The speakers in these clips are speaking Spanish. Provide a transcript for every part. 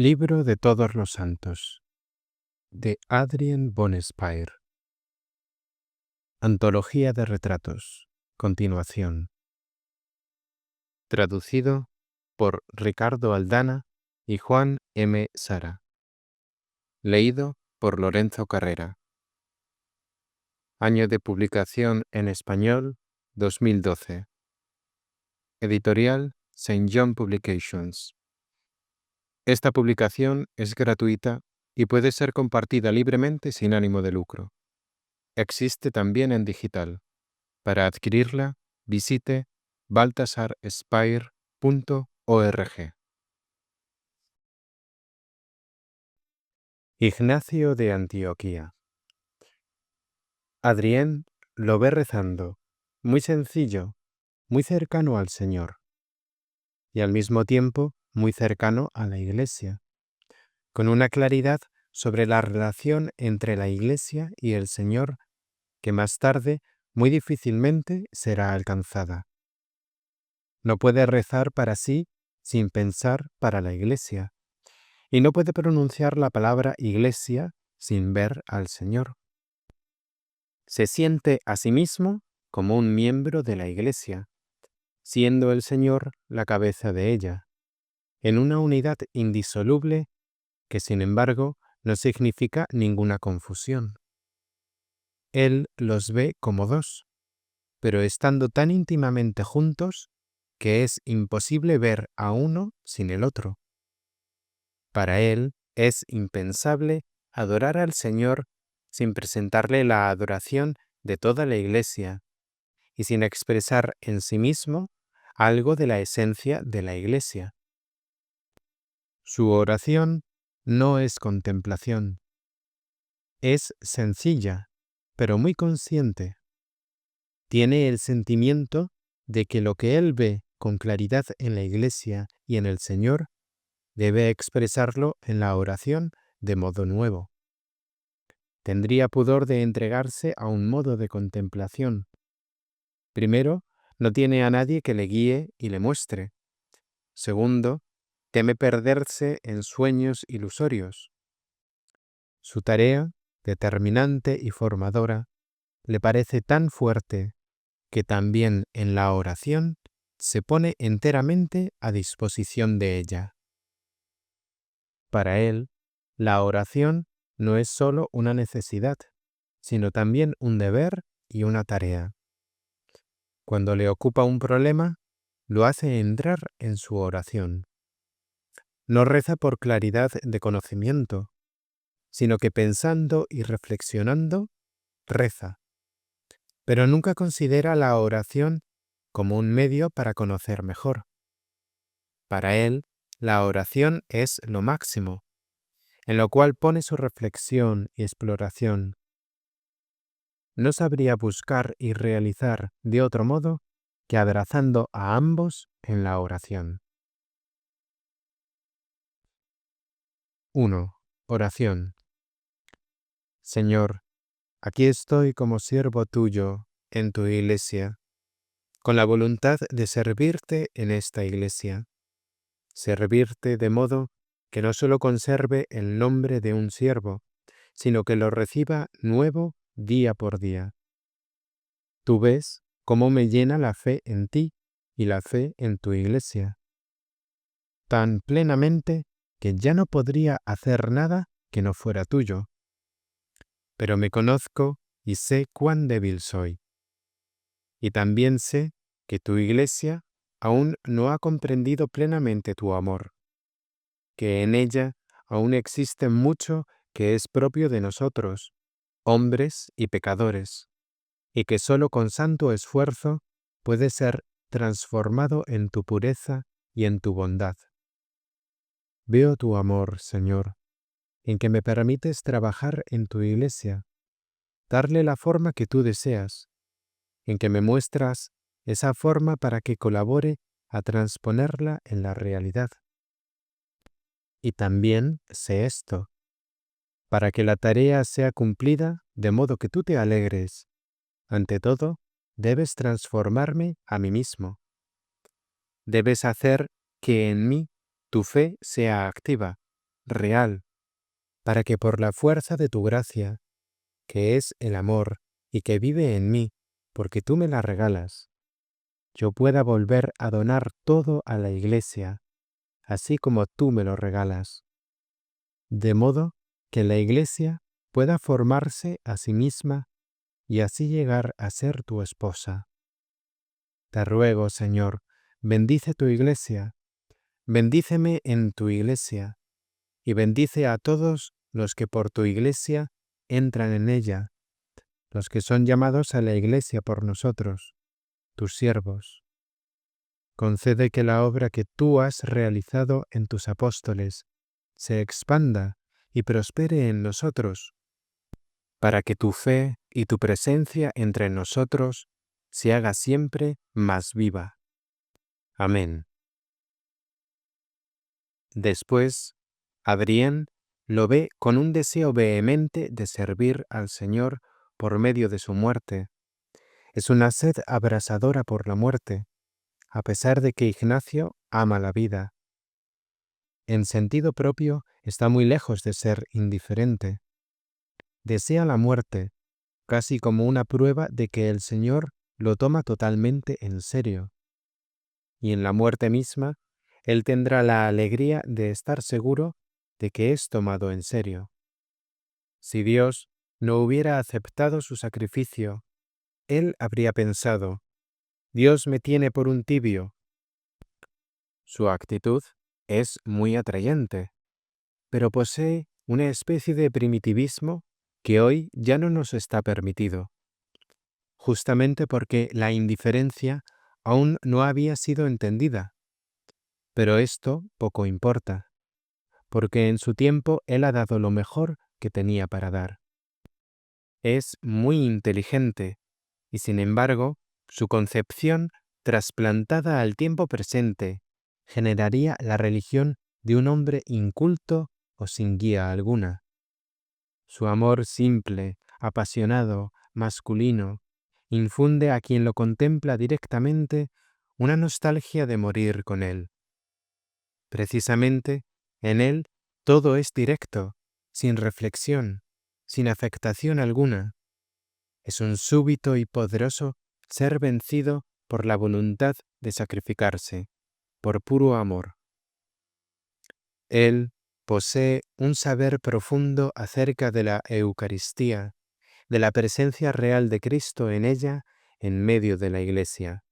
Libro de Todos los Santos, de Adrien von Speyer. Antología de retratos. Continuación. Traducido por Ricardo Aldana y Juan M. Sara. Leído por Lorenzo Carrera. Año de publicación en español 2012. Editorial St. John Publications. Esta publicación es gratuita y puede ser compartida libremente sin ánimo de lucro. Existe también en digital. Para adquirirla, visite baltasarspire.org. Ignacio de Antioquía. Adrien lo ve rezando, muy sencillo, muy cercano al Señor, y al mismo tiempo muy cercano a la Iglesia, con una claridad sobre la relación entre la Iglesia y el Señor que más tarde muy difícilmente será alcanzada. No puede rezar para sí sin pensar para la Iglesia, y no puede pronunciar la palabra Iglesia sin ver al Señor. Se siente a sí mismo como un miembro de la Iglesia, siendo el Señor la cabeza de ella, en una unidad indisoluble que sin embargo no significa ninguna confusión. Él los ve como dos, pero estando tan íntimamente juntos que es imposible ver a uno sin el otro. Para él es impensable adorar al Señor sin presentarle la adoración de toda la Iglesia y sin expresar en sí mismo algo de la esencia de la Iglesia. Su oración no es contemplación. Es sencilla, pero muy consciente. Tiene el sentimiento de que lo que él ve con claridad en la Iglesia y en el Señor debe expresarlo en la oración de modo nuevo. Tendría pudor de entregarse a un modo de contemplación. Primero, no tiene a nadie que le guíe y le muestre. Segundo, teme perderse en sueños ilusorios. Su tarea, determinante y formadora, le parece tan fuerte que también en la oración se pone enteramente a disposición de ella. Para él, la oración no es sólo una necesidad, sino también un deber y una tarea. Cuando le ocupa un problema, lo hace entrar en su oración. No reza por claridad de conocimiento, sino que pensando y reflexionando, reza. Pero nunca considera la oración como un medio para conocer mejor. Para él, la oración es lo máximo, en lo cual pone su reflexión y exploración. No sabría buscar y realizar de otro modo que abrazando a ambos en la oración. 1. Oración. Señor, aquí estoy como siervo tuyo en tu iglesia, con la voluntad de servirte en esta iglesia. Servirte de modo que no solo conserve el nombre de un siervo, sino que lo reciba nuevo día por día. Tú ves cómo me llena la fe en ti y la fe en tu iglesia, tan plenamente que ya no podría hacer nada que no fuera tuyo. Pero me conozco y sé cuán débil soy. Y también sé que tu iglesia aún no ha comprendido plenamente tu amor, que en ella aún existe mucho que es propio de nosotros, hombres y pecadores, y que sólo con santo esfuerzo puede ser transformado en tu pureza y en tu bondad. Veo tu amor, Señor, en que me permites trabajar en tu iglesia, darle la forma que tú deseas, en que me muestras esa forma para que colabore a transponerla en la realidad. Y también sé esto, para que la tarea sea cumplida de modo que tú te alegres. Ante todo, debes transformarme a mí mismo. Debes hacer que en mí tu fe sea activa, real, para que por la fuerza de tu gracia, que es el amor y que vive en mí, porque tú me la regalas, yo pueda volver a donar todo a la Iglesia, así como tú me lo regalas, de modo que la Iglesia pueda formarse a sí misma y así llegar a ser tu esposa. Te ruego, Señor, bendice tu Iglesia, bendíceme en tu Iglesia, y bendice a todos los que por tu Iglesia entran en ella, los que son llamados a la Iglesia por nosotros, tus siervos. Concede que la obra que tú has realizado en tus apóstoles se expanda y prospere en nosotros, para que tu fe y tu presencia entre nosotros se haga siempre más viva. Amén. Después, Adrián lo ve con un deseo vehemente de servir al Señor por medio de su muerte. Es una sed abrasadora por la muerte, a pesar de que Ignacio ama la vida. En sentido propio, está muy lejos de ser indiferente. Desea la muerte, casi como una prueba de que el Señor lo toma totalmente en serio. Y en la muerte misma, él tendrá la alegría de estar seguro de que es tomado en serio. Si Dios no hubiera aceptado su sacrificio, él habría pensado, Dios me tiene por un tibio. Su actitud es muy atrayente, pero posee una especie de primitivismo que hoy ya no nos está permitido, justamente porque la indiferencia aún no había sido entendida. Pero esto poco importa, porque en su tiempo Él ha dado lo mejor que tenía para dar. Es muy inteligente, y sin embargo, su concepción, trasplantada al tiempo presente, generaría la religión de un hombre inculto o sin guía alguna. Su amor simple, apasionado, masculino, infunde a quien lo contempla directamente una nostalgia de morir con él. Precisamente, en él todo es directo, sin reflexión, sin afectación alguna. Es un súbito y poderoso ser vencido por la voluntad de sacrificarse, por puro amor. Él posee un saber profundo acerca de la Eucaristía, de la presencia real de Cristo en ella, en medio de la Iglesia.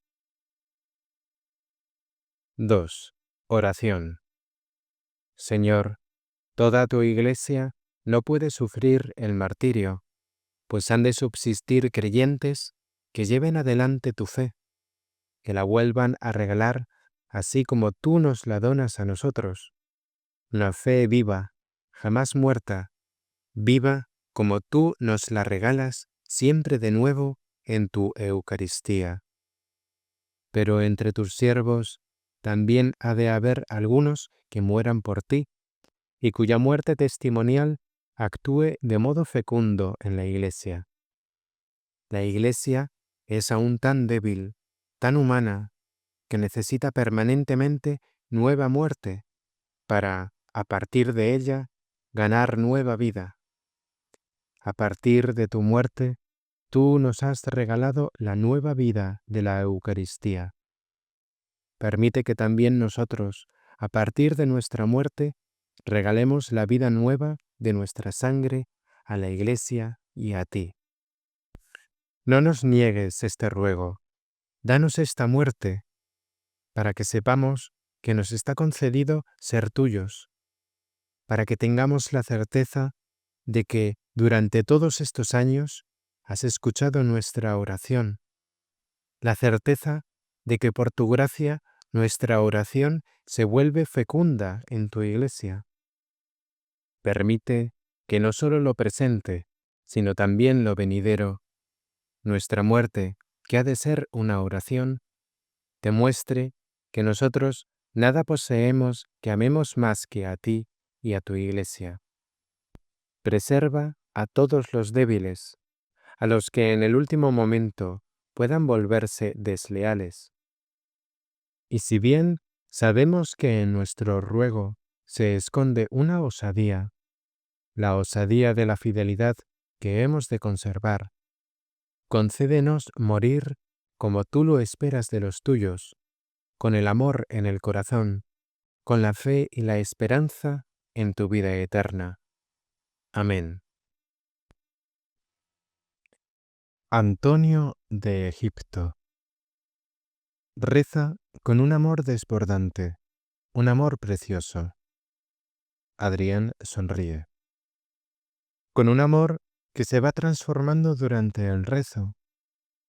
2. Oración. Señor, toda tu Iglesia no puede sufrir el martirio, pues han de subsistir creyentes que lleven adelante tu fe, que la vuelvan a regalar así como tú nos la donas a nosotros. La fe viva, jamás muerta, viva como tú nos la regalas siempre de nuevo en tu Eucaristía. Pero entre tus siervos también ha de haber algunos que mueran por ti, y cuya muerte testimonial actúe de modo fecundo en la Iglesia. La Iglesia es aún tan débil, tan humana, que necesita permanentemente nueva muerte para, a partir de ella, ganar nueva vida. A partir de tu muerte, tú nos has regalado la nueva vida de la Eucaristía. Permite que también nosotros, a partir de nuestra muerte, regalemos la vida nueva de nuestra sangre a la Iglesia y a ti. No nos niegues este ruego. Danos esta muerte, para que sepamos que nos está concedido ser tuyos, para que tengamos la certeza de que durante todos estos años has escuchado nuestra oración, la certeza de que por tu gracia nuestra oración se vuelve fecunda en tu Iglesia. Permite que no solo lo presente, sino también lo venidero, nuestra muerte, que ha de ser una oración, te muestre que nosotros nada poseemos que amemos más que a ti y a tu Iglesia. Preserva a todos los débiles, a los que en el último momento puedan volverse desleales. Y si bien sabemos que en nuestro ruego se esconde una osadía, la osadía de la fidelidad que hemos de conservar. Concédenos morir como tú lo esperas de los tuyos, con el amor en el corazón, con la fe y la esperanza en tu vida eterna. Amén. Antonio de Egipto. Reza con un amor desbordante, un amor precioso. Adrián sonríe. Con un amor que se va transformando durante el rezo,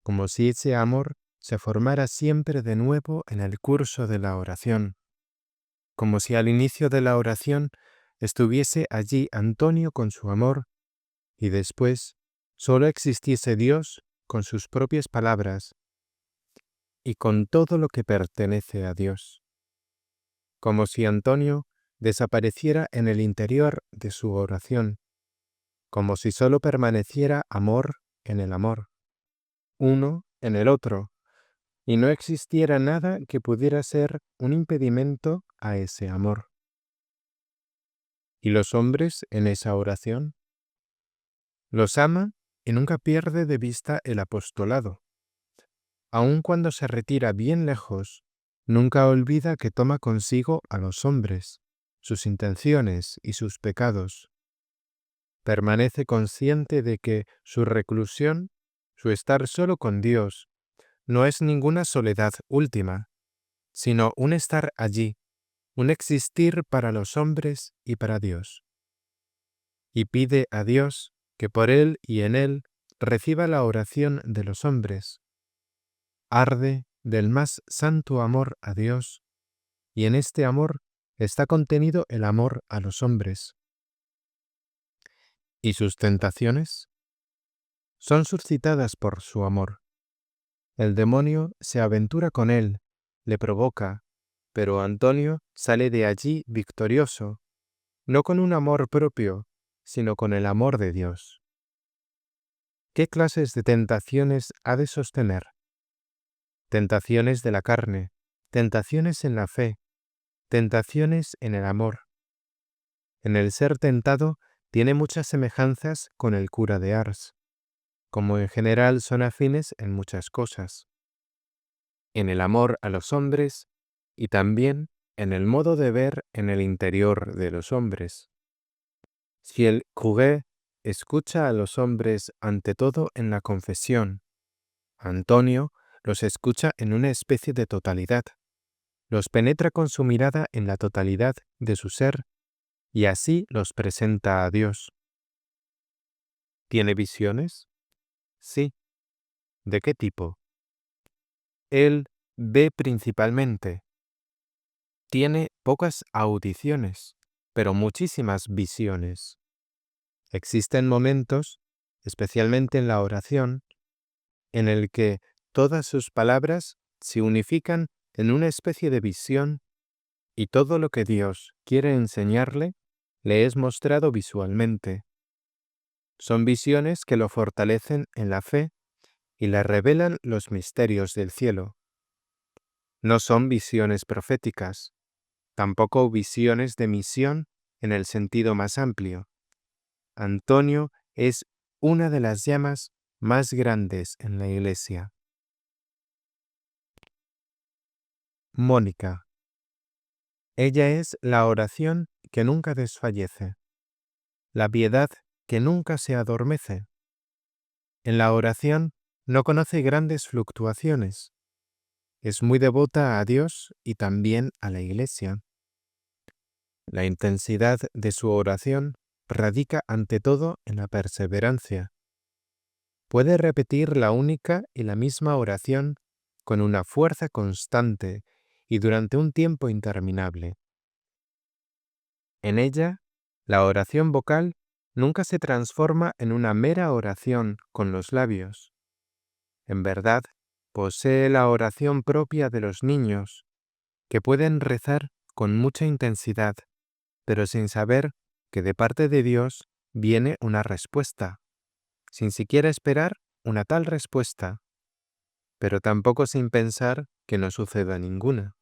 como si ese amor se formara siempre de nuevo en el curso de la oración, como si al inicio de la oración estuviese allí Antonio con su amor y después solo existiese Dios con sus propias palabras y con todo lo que pertenece a Dios, como si Antonio desapareciera en el interior de su oración, como si solo permaneciera amor en el amor, uno en el otro, y no existiera nada que pudiera ser un impedimento a ese amor. ¿Y los hombres en esa oración? Los ama y nunca pierde de vista el apostolado. Aun cuando se retira bien lejos, nunca olvida que toma consigo a los hombres, sus intenciones y sus pecados. Permanece consciente de que su reclusión, su estar solo con Dios, no es ninguna soledad última, sino un estar allí, un existir para los hombres y para Dios. Y pide a Dios que por él y en él reciba la oración de los hombres. Arde del más santo amor a Dios, y en este amor está contenido el amor a los hombres. ¿Y sus tentaciones? Son suscitadas por su amor. El demonio se aventura con él, le provoca, pero Antonio sale de allí victorioso, no con un amor propio, sino con el amor de Dios. ¿Qué clases de tentaciones ha de sostener? Tentaciones de la carne, tentaciones en la fe, tentaciones en el amor. En el ser tentado tiene muchas semejanzas con el cura de Ars, como en general son afines en muchas cosas, en el amor a los hombres y también en el modo de ver en el interior de los hombres. Si el curé escucha a los hombres ante todo en la confesión, Antonio los escucha en una especie de totalidad, los penetra con su mirada en la totalidad de su ser y así los presenta a Dios. ¿Tiene visiones? Sí. ¿De qué tipo? Él ve principalmente. Tiene pocas audiciones, pero muchísimas visiones. Existen momentos, especialmente en la oración, en el que todas sus palabras se unifican en una especie de visión y todo lo que Dios quiere enseñarle le es mostrado visualmente. Son visiones que lo fortalecen en la fe y le revelan los misterios del cielo. No son visiones proféticas, tampoco visiones de misión en el sentido más amplio. Antonio es una de las llamas más grandes en la Iglesia. Mónica. Ella es la oración que nunca desfallece, la piedad que nunca se adormece. En la oración no conoce grandes fluctuaciones. Es muy devota a Dios y también a la Iglesia. La intensidad de su oración radica ante todo en la perseverancia. Puede repetir la única y la misma oración con una fuerza constante y durante un tiempo interminable. En ella, la oración vocal nunca se transforma en una mera oración con los labios. En verdad, posee la oración propia de los niños, que pueden rezar con mucha intensidad, pero sin saber que de parte de Dios viene una respuesta, sin siquiera esperar una tal respuesta, pero tampoco sin pensar que no suceda ninguna.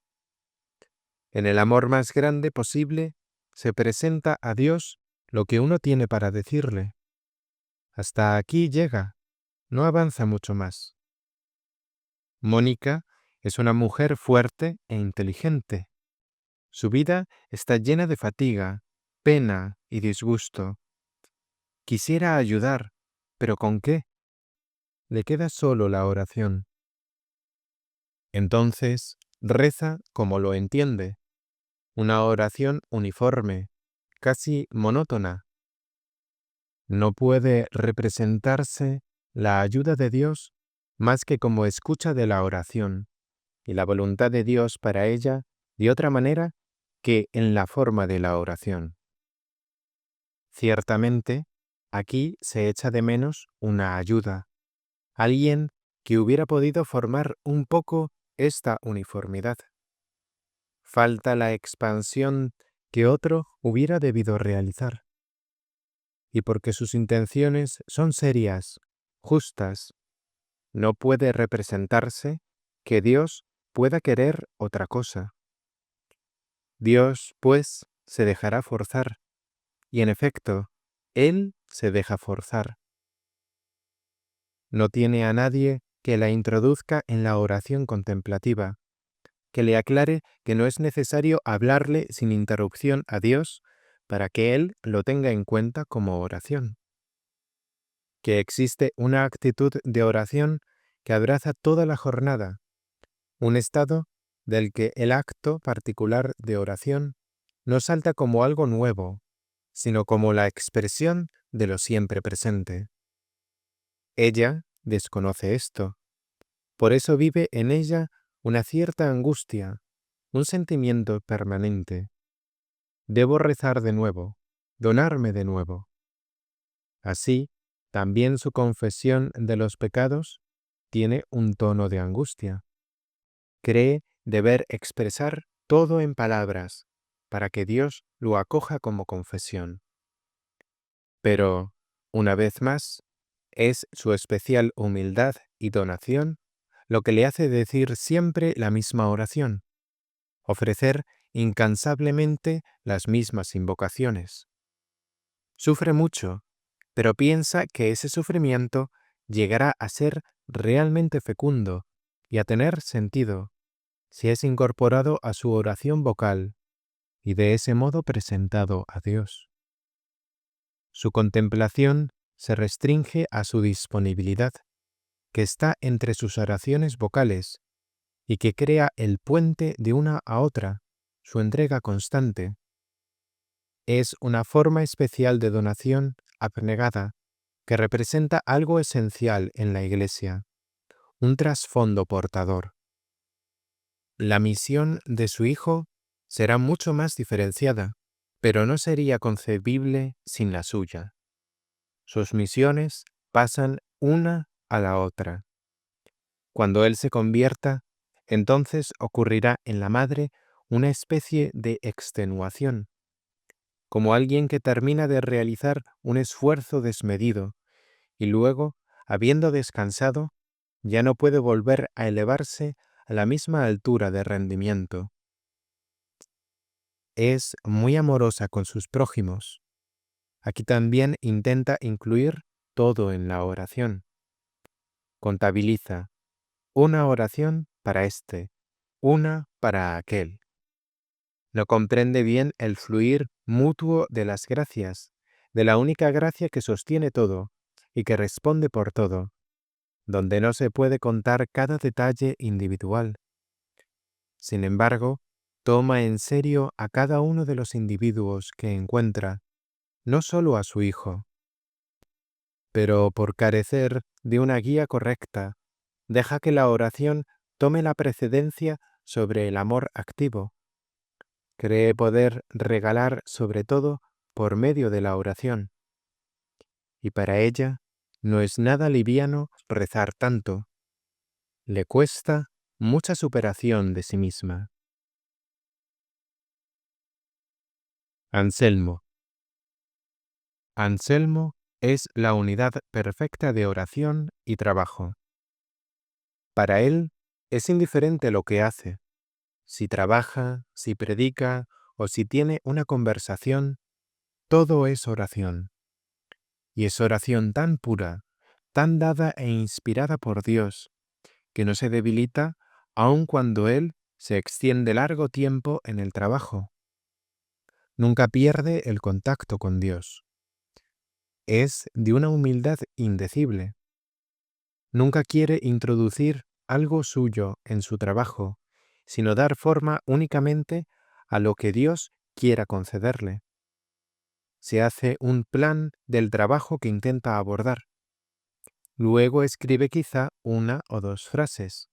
En el amor más grande posible, se presenta a Dios lo que uno tiene para decirle. Hasta aquí llega, no avanza mucho más. Mónica es una mujer fuerte e inteligente. Su vida está llena de fatiga, pena y disgusto. Quisiera ayudar, pero ¿con qué? Le queda solo la oración. Entonces, reza como lo entiende, una oración uniforme, casi monótona. No puede representarse la ayuda de Dios más que como escucha de la oración y la voluntad de Dios para ella de otra manera que en la forma de la oración. Ciertamente, aquí se echa de menos una ayuda, alguien que hubiera podido formar un poco esta uniformidad. Falta la expansión que otro hubiera debido realizar. Y porque sus intenciones son serias, justas, no puede representarse que Dios pueda querer otra cosa. Dios, pues, se dejará forzar, y en efecto, Él se deja forzar. No tiene a nadie que la introduzca en la oración contemplativa, que le aclare que no es necesario hablarle sin interrupción a Dios para que Él lo tenga en cuenta como oración. Que existe una actitud de oración que abraza toda la jornada, un estado del que el acto particular de oración no salta como algo nuevo, sino como la expresión de lo siempre presente. Ella desconoce esto, por eso vive en ella una cierta angustia, un sentimiento permanente. Debo rezar de nuevo, donarme de nuevo. Así, también su confesión de los pecados tiene un tono de angustia. Cree deber expresar todo en palabras para que Dios lo acoja como confesión. Pero, una vez más, es su especial humildad y donación lo que le hace decir siempre la misma oración, ofrecer incansablemente las mismas invocaciones. Sufre mucho, pero piensa que ese sufrimiento llegará a ser realmente fecundo y a tener sentido si es incorporado a su oración vocal y de ese modo presentado a Dios. Su contemplación se restringe a su disponibilidad, que está entre sus oraciones vocales y que crea el puente de una a otra, su entrega constante. Es una forma especial de donación abnegada que representa algo esencial en la Iglesia, un trasfondo portador. La misión de su Hijo será mucho más diferenciada, pero no sería concebible sin la suya. Sus misiones pasan una a la otra. Cuando Él se convierta, entonces ocurrirá en la Madre una especie de extenuación, como alguien que termina de realizar un esfuerzo desmedido y luego, habiendo descansado, ya no puede volver a elevarse a la misma altura de rendimiento. Es muy amorosa con sus prójimos. Aquí también intenta incluir todo en la oración. Contabiliza una oración para este, una para aquel. No comprende bien el fluir mutuo de las gracias, de la única gracia que sostiene todo y que responde por todo, donde no se puede contar cada detalle individual. Sin embargo, toma en serio a cada uno de los individuos que encuentra, no solo a su Hijo. Pero por carecer de una guía correcta, deja que la oración tome la precedencia sobre el amor activo. Cree poder regalar sobre todo por medio de la oración. Y para ella no es nada liviano rezar tanto. Le cuesta mucha superación de sí misma. Anselmo. Anselmo es la unidad perfecta de oración y trabajo. Para él es indiferente lo que hace, si trabaja, si predica o si tiene una conversación, todo es oración. Y es oración tan pura, tan dada e inspirada por Dios, que no se debilita aun cuando Él se extiende largo tiempo en el trabajo. Nunca pierde el contacto con Dios. Es de una humildad indecible. Nunca quiere introducir algo suyo en su trabajo, sino dar forma únicamente a lo que Dios quiera concederle. Se hace un plan del trabajo que intenta abordar. Luego escribe quizá una o dos frases.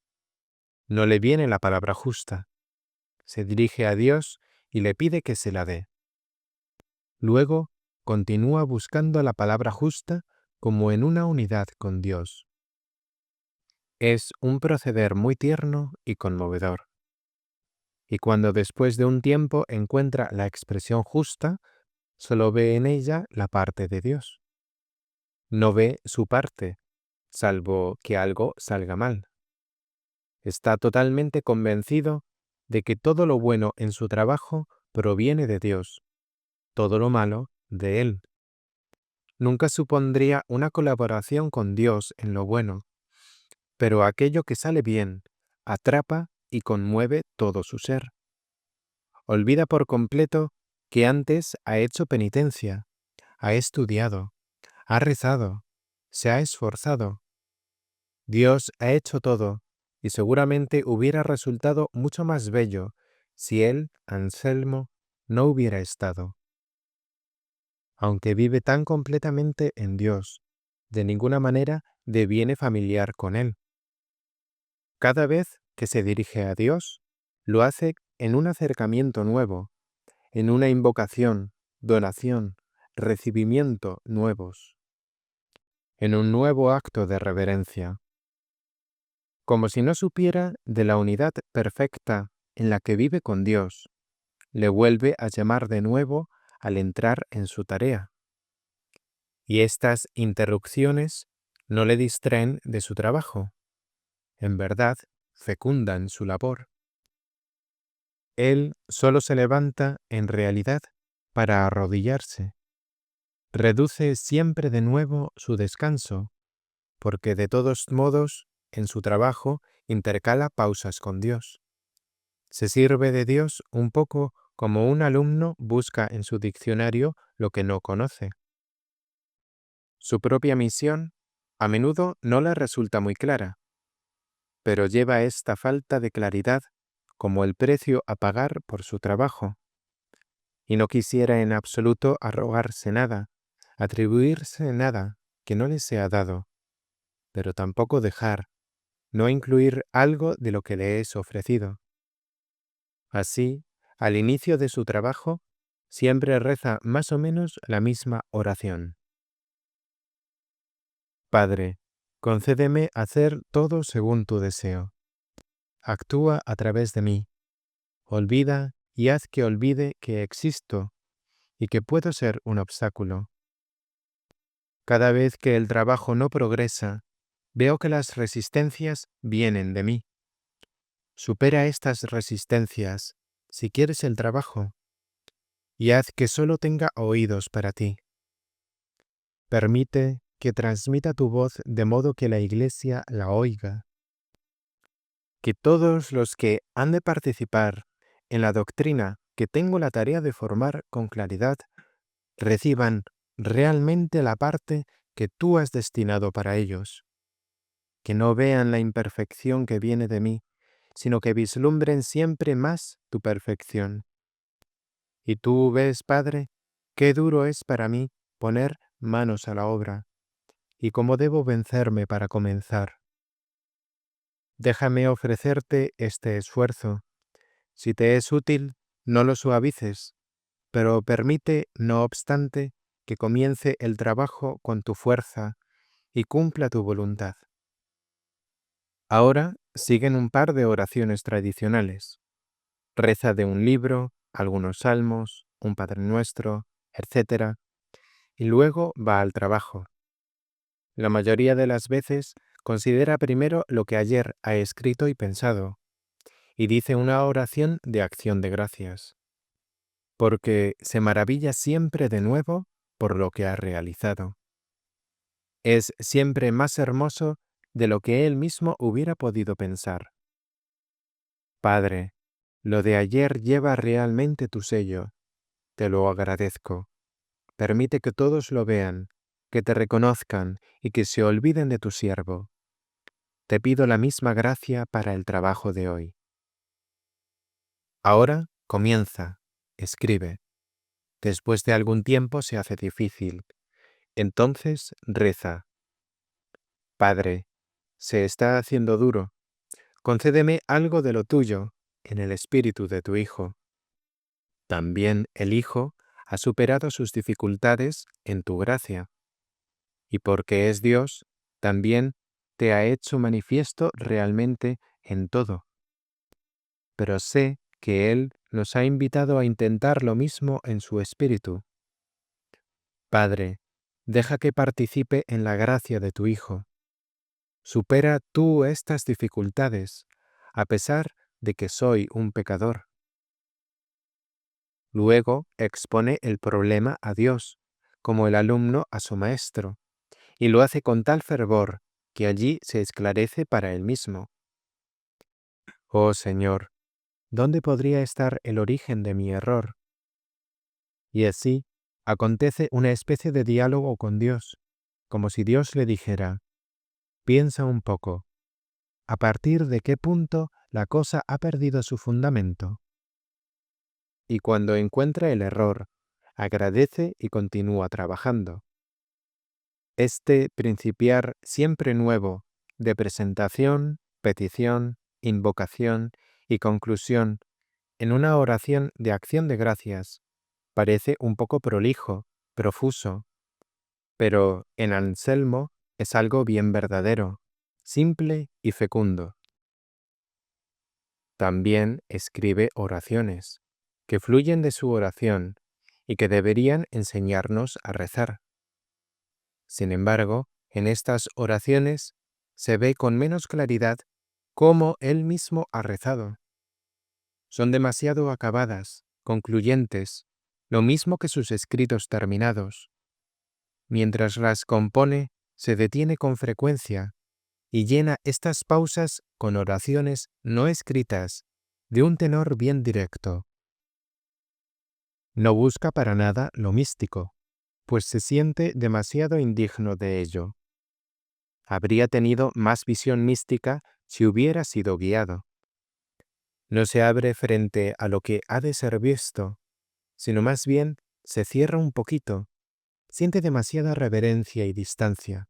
No le viene la palabra justa. Se dirige a Dios y le pide que se la dé. Luego continúa buscando la palabra justa como en una unidad con Dios. Es un proceder muy tierno y conmovedor. Y cuando después de un tiempo encuentra la expresión justa, solo ve en ella la parte de Dios. No ve su parte, salvo que algo salga mal. Está totalmente convencido de que todo lo bueno en su trabajo proviene de Dios, todo lo malo de Él. Nunca supondría una colaboración con Dios en lo bueno, pero aquello que sale bien atrapa y conmueve todo su ser. Olvida por completo que antes ha hecho penitencia, ha estudiado, ha rezado, se ha esforzado. Dios ha hecho todo, y seguramente hubiera resultado mucho más bello si él, Anselmo, no hubiera estado. Aunque vive tan completamente en Dios, de ninguna manera deviene familiar con Él. Cada vez que se dirige a Dios, lo hace en un acercamiento nuevo, en una invocación, donación, recibimiento nuevos, en un nuevo acto de reverencia, como si no supiera de la unidad perfecta en la que vive con Dios, le vuelve a llamar de nuevo al entrar en su tarea. Y estas interrupciones no le distraen de su trabajo. En verdad, fecundan su labor. Él solo se levanta, en realidad, para arrodillarse. Reduce siempre de nuevo su descanso, porque de todos modos, en su trabajo, intercala pausas con Dios. Se sirve de Dios un poco como un alumno busca en su diccionario lo que no conoce. Su propia misión a menudo no le resulta muy clara, pero lleva esta falta de claridad como el precio a pagar por su trabajo, y no quisiera en absoluto arrogarse nada, atribuirse nada que no le sea dado, pero tampoco dejar, no incluir algo de lo que le es ofrecido. Así, al inicio de su trabajo, siempre reza más o menos la misma oración. Padre, concédeme hacer todo según tu deseo. Actúa a través de mí. Olvida y haz que olvide que existo y que puedo ser un obstáculo. Cada vez que el trabajo no progresa, veo que las resistencias vienen de mí. Supera estas resistencias, si quieres el trabajo, y haz que solo tenga oídos para ti. Permite que transmita tu voz de modo que la Iglesia la oiga. Que todos los que han de participar en la doctrina que tengo la tarea de formar con claridad, reciban realmente la parte que tú has destinado para ellos. Que no vean la imperfección que viene de mí, sino que vislumbren siempre más tu perfección. Y tú ves, Padre, qué duro es para mí poner manos a la obra, y cómo debo vencerme para comenzar. Déjame ofrecerte este esfuerzo. Si te es útil, no lo suavices, pero permite, no obstante, que comience el trabajo con tu fuerza y cumpla tu voluntad. Ahora siguen un par de oraciones tradicionales. Reza de un libro, algunos salmos, un Padre Nuestro, etc. Y luego va al trabajo. La mayoría de las veces considera primero lo que ayer ha escrito y pensado, y dice una oración de acción de gracias. porque se maravilla siempre de nuevo por lo que ha realizado. Es siempre más hermoso de lo que él mismo hubiera podido pensar. Padre, lo de ayer lleva realmente tu sello. Te lo agradezco. Permite que todos lo vean, que te reconozcan y que se olviden de tu siervo. Te pido la misma gracia para el trabajo de hoy. Ahora comienza, escribe. Después de algún tiempo se hace difícil. Entonces reza. Padre, se está haciendo duro. Concédeme algo de lo tuyo en el espíritu de tu Hijo. También el Hijo ha superado sus dificultades en tu gracia. Y porque es Dios, también te ha hecho manifiesto realmente en todo. Pero sé que Él nos ha invitado a intentar lo mismo en su espíritu. Padre, deja que participe en la gracia de tu Hijo. Supera tú estas dificultades, a pesar de que soy un pecador. Luego expone el problema a Dios, como el alumno a su maestro, y lo hace con tal fervor que allí se esclarece para él mismo. Oh Señor, ¿dónde podría estar el origen de mi error? Y así acontece una especie de diálogo con Dios, como si Dios le dijera, piensa un poco, ¿a partir de qué punto la cosa ha perdido su fundamento? Y cuando encuentra el error, agradece y continúa trabajando. Este principiar siempre nuevo, de presentación, petición, invocación y conclusión en una oración de acción de gracias, parece un poco prolijo, profuso, pero en Anselmo es algo bien verdadero, simple y fecundo. También escribe oraciones, que fluyen de su oración y que deberían enseñarnos a rezar. Sin embargo, en estas oraciones se ve con menos claridad cómo él mismo ha rezado. Son demasiado acabadas, concluyentes, lo mismo que sus escritos terminados. Mientras las compone, se detiene con frecuencia y llena estas pausas con oraciones no escritas, de un tenor bien directo. No busca para nada lo místico, pues se siente demasiado indigno de ello. Habría tenido más visión mística si hubiera sido guiado. No se abre frente a lo que ha de ser visto, sino más bien se cierra un poquito, siente demasiada reverencia y distancia.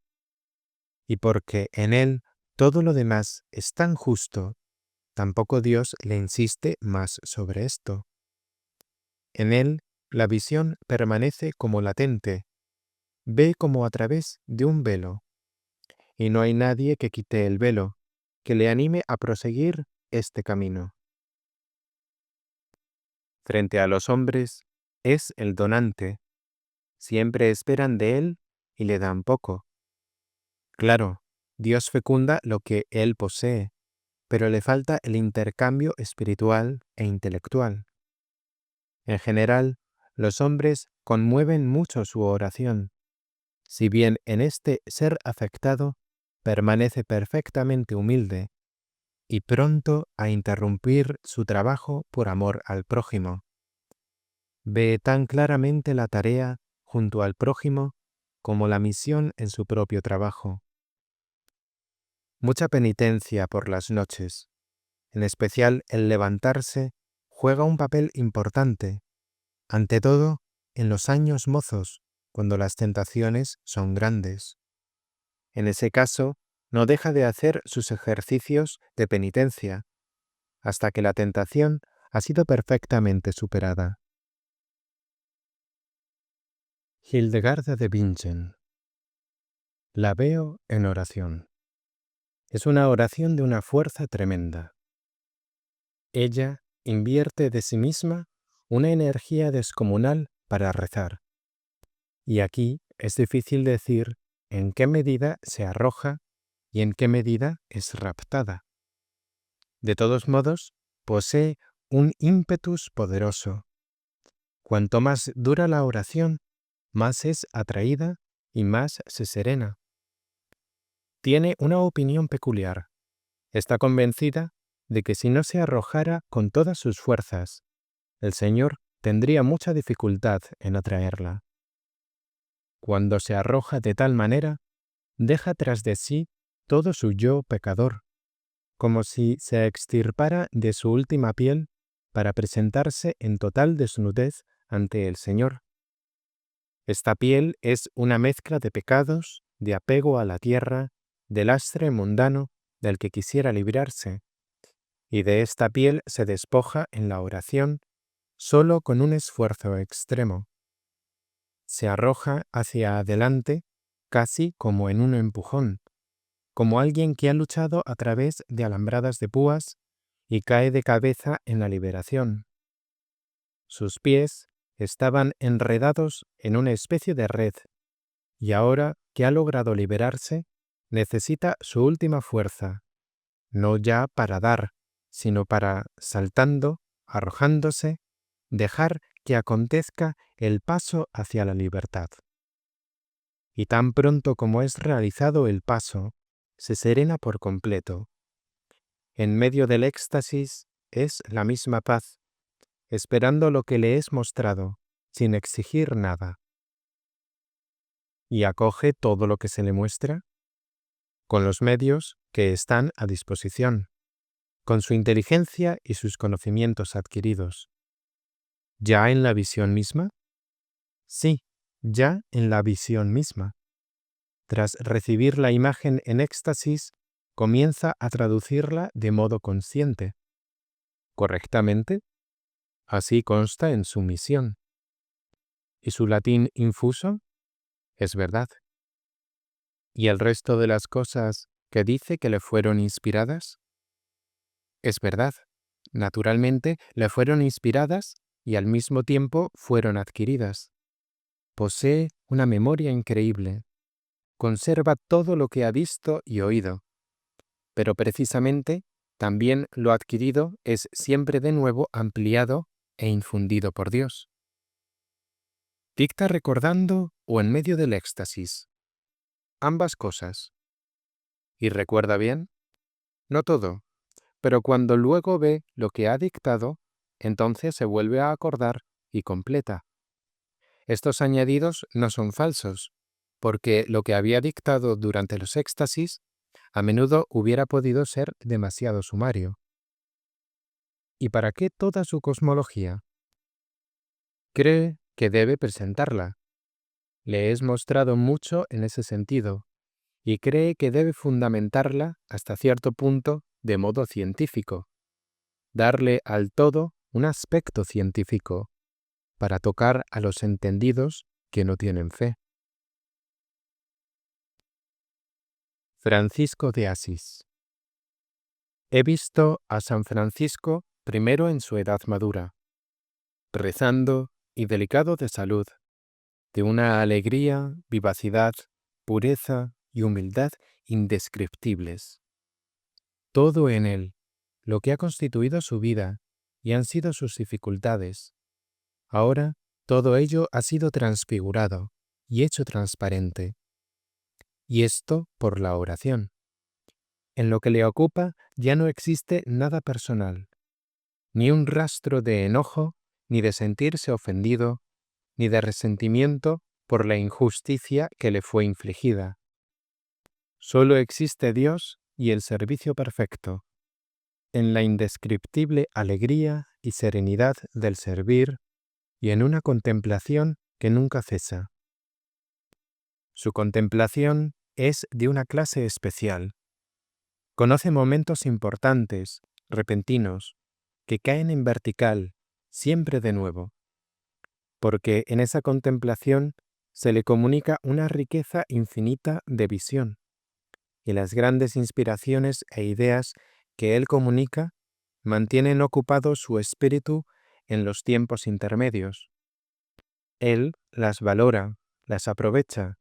Y porque en él todo lo demás es tan justo, tampoco Dios le insiste más sobre esto. En él la visión permanece como latente, ve como a través de un velo, y no hay nadie que quite el velo, que le anime a proseguir este camino. Frente a los hombres, es el donante. Siempre esperan de él y le dan poco. Claro, Dios fecunda lo que él posee, pero le falta el intercambio espiritual e intelectual. En general, los hombres conmueven mucho su oración, si bien en este ser afectado permanece perfectamente humilde y pronto a interrumpir su trabajo por amor al prójimo. Ve tan claramente la tarea junto al prójimo como la misión en su propio trabajo. Mucha penitencia por las noches, en especial el levantarse, juega un papel importante, ante todo en los años mozos, cuando las tentaciones son grandes. En ese caso, no deja de hacer sus ejercicios de penitencia, hasta que la tentación ha sido perfectamente superada. Hildegarda de Bingen. La veo en oración. Es una oración de una fuerza tremenda. Ella invierte de sí misma una energía descomunal para rezar. Y aquí es difícil decir en qué medida se arroja y en qué medida es raptada. De todos modos, posee un ímpetus poderoso. Cuanto más dura la oración, más es atraída y más se serena. Tiene una opinión peculiar. Está convencida de que si no se arrojara con todas sus fuerzas, el Señor tendría mucha dificultad en atraerla. Cuando se arroja de tal manera, deja tras de sí todo su yo pecador, como si se extirpara de su última piel para presentarse en total desnudez ante el Señor. Esta piel es una mezcla de pecados, de apego a la tierra, de lastre mundano del que quisiera librarse, y de esta piel se despoja en la oración solo con un esfuerzo extremo. Se arroja hacia adelante casi como en un empujón, como alguien que ha luchado a través de alambradas de púas y cae de cabeza en la liberación. Sus pies estaban enredados en una especie de red, y ahora que ha logrado liberarse, necesita su última fuerza, no ya para dar, sino para, saltando, arrojándose, dejar que acontezca el paso hacia la libertad. Y tan pronto como es realizado el paso, se serena por completo. En medio del éxtasis es la misma paz, esperando lo que le es mostrado, sin exigir nada. Y acoge todo lo que se le muestra con los medios que están a disposición, con su inteligencia y sus conocimientos adquiridos. ¿Ya en la visión misma? Sí, ya en la visión misma. Tras recibir la imagen en éxtasis, comienza a traducirla de modo consciente. ¿Correctamente? Así consta en su misión. ¿Y su latín infuso? Es verdad. ¿Y el resto de las cosas que dice que le fueron inspiradas? Es verdad. Naturalmente, le fueron inspiradas y al mismo tiempo fueron adquiridas. Posee una memoria increíble. Conserva todo lo que ha visto y oído. Pero precisamente, también lo adquirido es siempre de nuevo ampliado e infundido por Dios. Dicta recordando o en medio del éxtasis. Ambas cosas. ¿Y recuerda bien? No todo, pero cuando luego ve lo que ha dictado, entonces se vuelve a acordar y completa. Estos añadidos no son falsos, porque lo que había dictado durante los éxtasis a menudo hubiera podido ser demasiado sumario. ¿Y para qué toda su cosmología? Cree que debe presentarla. Le es mostrado mucho en ese sentido, y cree que debe fundamentarla hasta cierto punto de modo científico, darle al todo un aspecto científico, para tocar a los entendidos que no tienen fe. Francisco de Asís. He visto a San Francisco primero en su edad madura, rezando y delicado de salud, de una alegría, vivacidad, pureza y humildad indescriptibles. Todo en él, lo que ha constituido su vida y han sido sus dificultades. Ahora, todo ello ha sido transfigurado y hecho transparente. Y esto por la oración. En lo que le ocupa ya no existe nada personal, ni un rastro de enojo, ni de sentirse ofendido, ni de resentimiento por la injusticia que le fue infligida. Solo existe Dios y el servicio perfecto, en la indescriptible alegría y serenidad del servir y en una contemplación que nunca cesa. Su contemplación es de una clase especial. Conoce momentos importantes, repentinos, que caen en vertical, siempre de nuevo, porque en esa contemplación se le comunica una riqueza infinita de visión, y las grandes inspiraciones e ideas que él comunica mantienen ocupado su espíritu en los tiempos intermedios. Él las valora, las aprovecha,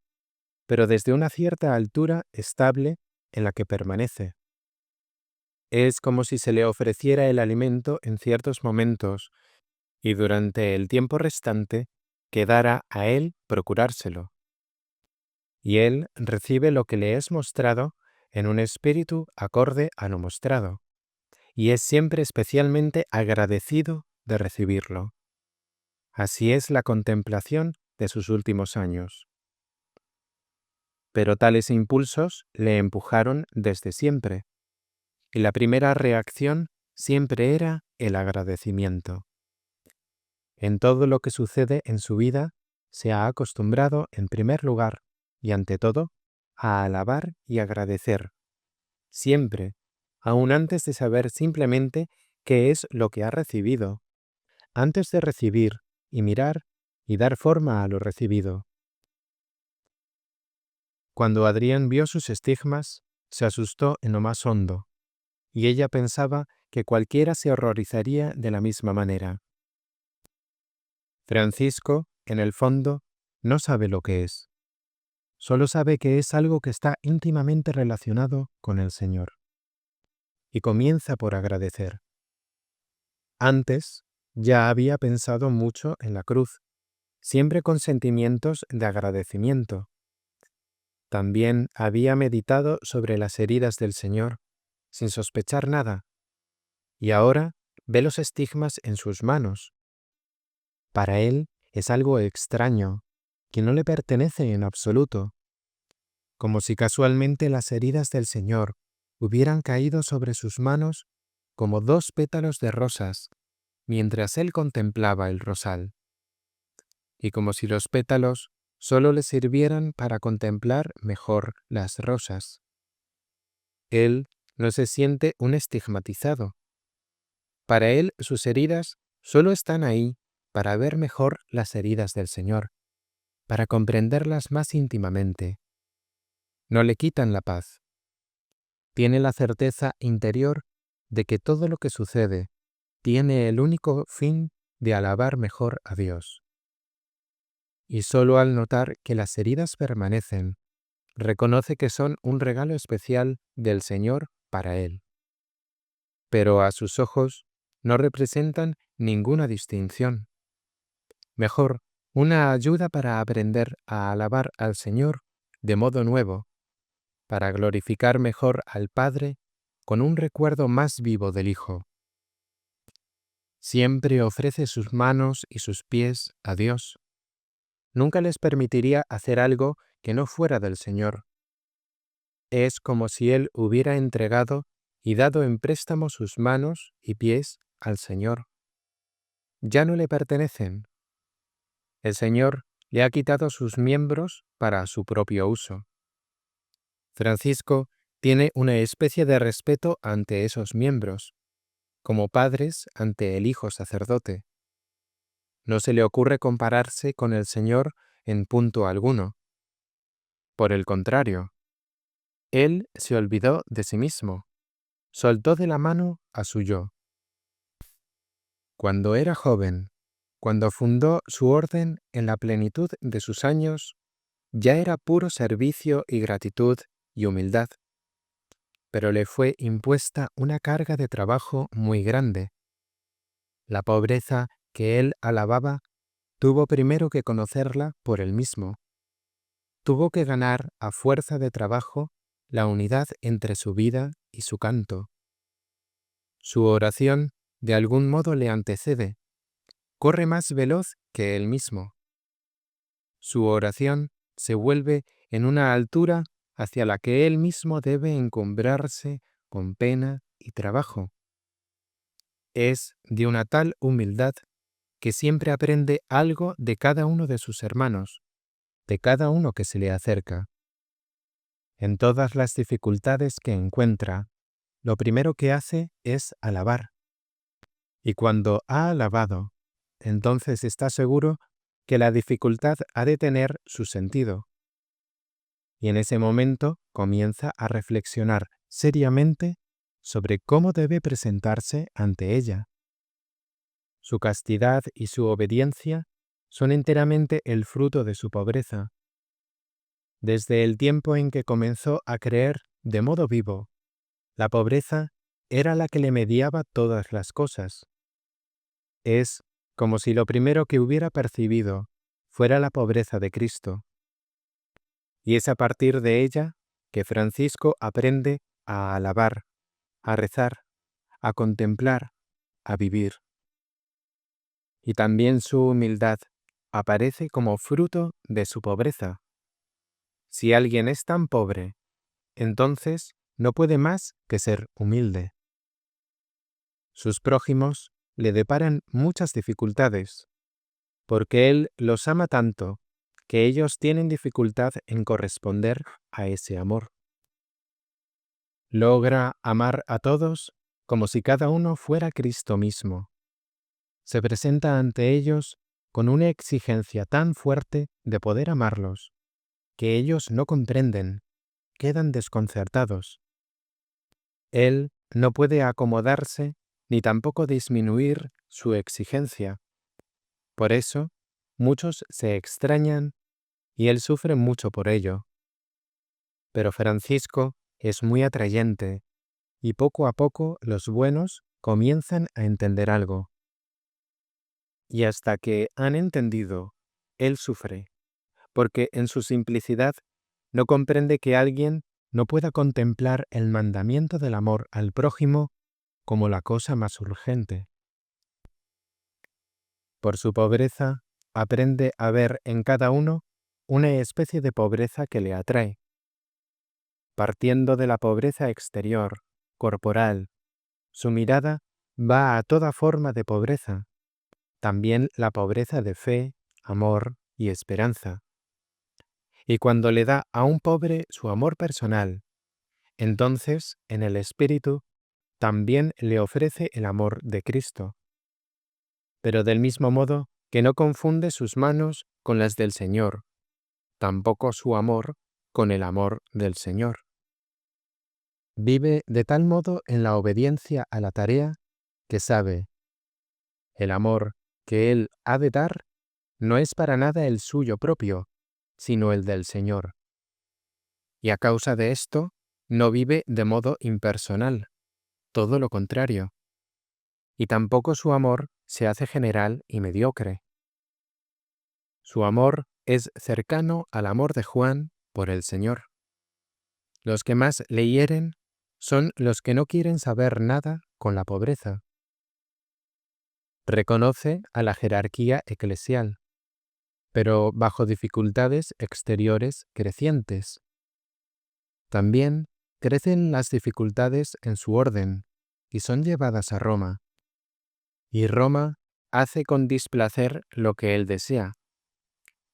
pero desde una cierta altura estable en la que permanece. Es como si se le ofreciera el alimento en ciertos momentos y durante el tiempo restante quedará a él procurárselo. Y él recibe lo que le es mostrado en un espíritu acorde a lo mostrado, y es siempre especialmente agradecido de recibirlo. Así es la contemplación de sus últimos años. Pero tales impulsos le empujaron desde siempre, y la primera reacción siempre era el agradecimiento. En todo lo que sucede en su vida, se ha acostumbrado, en primer lugar y ante todo, a alabar y agradecer, siempre, aun antes de saber simplemente qué es lo que ha recibido, antes de recibir y mirar y dar forma a lo recibido. Cuando Adrián vio sus estigmas, se asustó en lo más hondo, y ella pensaba que cualquiera se horrorizaría de la misma manera. Francisco, en el fondo, no sabe lo que es. Solo sabe que es algo que está íntimamente relacionado con el Señor. Y comienza por agradecer. Antes, ya había pensado mucho en la cruz, siempre con sentimientos de agradecimiento. También había meditado sobre las heridas del Señor, sin sospechar nada, y ahora ve los estigmas en sus manos. Para él es algo extraño, que no le pertenece en absoluto, como si casualmente las heridas del Señor hubieran caído sobre sus manos como dos pétalos de rosas, mientras él contemplaba el rosal, y como si los pétalos solo le sirvieran para contemplar mejor las rosas. Él no se siente un estigmatizado. Para él sus heridas solo están ahí para ver mejor las heridas del Señor, para comprenderlas más íntimamente. No le quitan la paz. Tiene la certeza interior de que todo lo que sucede tiene el único fin de alabar mejor a Dios. Y solo al notar que las heridas permanecen, reconoce que son un regalo especial del Señor para él. Pero a sus ojos no representan ninguna distinción. Mejor, una ayuda para aprender a alabar al Señor de modo nuevo, para glorificar mejor al Padre con un recuerdo más vivo del Hijo. Siempre ofrece sus manos y sus pies a Dios. Nunca les permitiría hacer algo que no fuera del Señor. Es como si Él hubiera entregado y dado en préstamo sus manos y pies al Señor. Ya no le pertenecen. El Señor le ha quitado sus miembros para su propio uso. Francisco tiene una especie de respeto ante esos miembros, como padres ante el hijo sacerdote. No se le ocurre compararse con el Señor en punto alguno. Por el contrario, él se olvidó de sí mismo, soltó de la mano a su yo. Cuando era joven, cuando fundó su orden en la plenitud de sus años, ya era puro servicio y gratitud y humildad, pero le fue impuesta una carga de trabajo muy grande. La pobreza que él alababa tuvo primero que conocerla por él mismo. Tuvo que ganar a fuerza de trabajo la unidad entre su vida y su canto. Su oración de algún modo le antecede, corre más veloz que él mismo. Su oración se vuelve en una altura hacia la que él mismo debe encumbrarse con pena y trabajo. Es de una tal humildad que siempre aprende algo de cada uno de sus hermanos, de cada uno que se le acerca. En todas las dificultades que encuentra, lo primero que hace es alabar. Y cuando ha alabado, entonces está seguro que la dificultad ha de tener su sentido. Y en ese momento comienza a reflexionar seriamente sobre cómo debe presentarse ante ella. Su castidad y su obediencia son enteramente el fruto de su pobreza. Desde el tiempo en que comenzó a creer de modo vivo, la pobreza era la que le mediaba todas las cosas. Es como si lo primero que hubiera percibido fuera la pobreza de Cristo. Y es a partir de ella que Francisco aprende a alabar, a rezar, a contemplar, a vivir. Y también su humildad aparece como fruto de su pobreza. Si alguien es tan pobre, entonces no puede más que ser humilde. Sus prójimos le deparan muchas dificultades, porque él los ama tanto que ellos tienen dificultad en corresponder a ese amor. Logra amar a todos como si cada uno fuera Cristo mismo. Se presenta ante ellos con una exigencia tan fuerte de poder amarlos, que ellos no comprenden, quedan desconcertados. Él no puede acomodarse ni tampoco disminuir su exigencia. Por eso, muchos se extrañan y él sufre mucho por ello. Pero Francisco es muy atrayente y poco a poco los buenos comienzan a entender algo. Y hasta que han entendido, él sufre, porque en su simplicidad no comprende que alguien no pueda contemplar el mandamiento del amor al prójimo como la cosa más urgente. Por su pobreza, aprende a ver en cada uno una especie de pobreza que le atrae. Partiendo de la pobreza exterior, corporal, su mirada va a toda forma de pobreza, también la pobreza de fe, amor y esperanza. Y cuando le da a un pobre su amor personal, entonces, en el Espíritu, también le ofrece el amor de Cristo. Pero del mismo modo que no confunde sus manos con las del Señor, tampoco su amor con el amor del Señor. Vive de tal modo en la obediencia a la tarea que sabe, el amor que él ha de dar no es para nada el suyo propio, sino el del Señor. Y a causa de esto, no vive de modo impersonal, todo lo contrario. Y tampoco su amor se hace general y mediocre. Su amor es cercano al amor de Juan por el Señor. Los que más le hieren son los que no quieren saber nada con la pobreza. Reconoce a la jerarquía eclesial, pero bajo dificultades exteriores crecientes. También crecen las dificultades en su orden y son llevadas a Roma. Y Roma hace con displacer lo que él desea.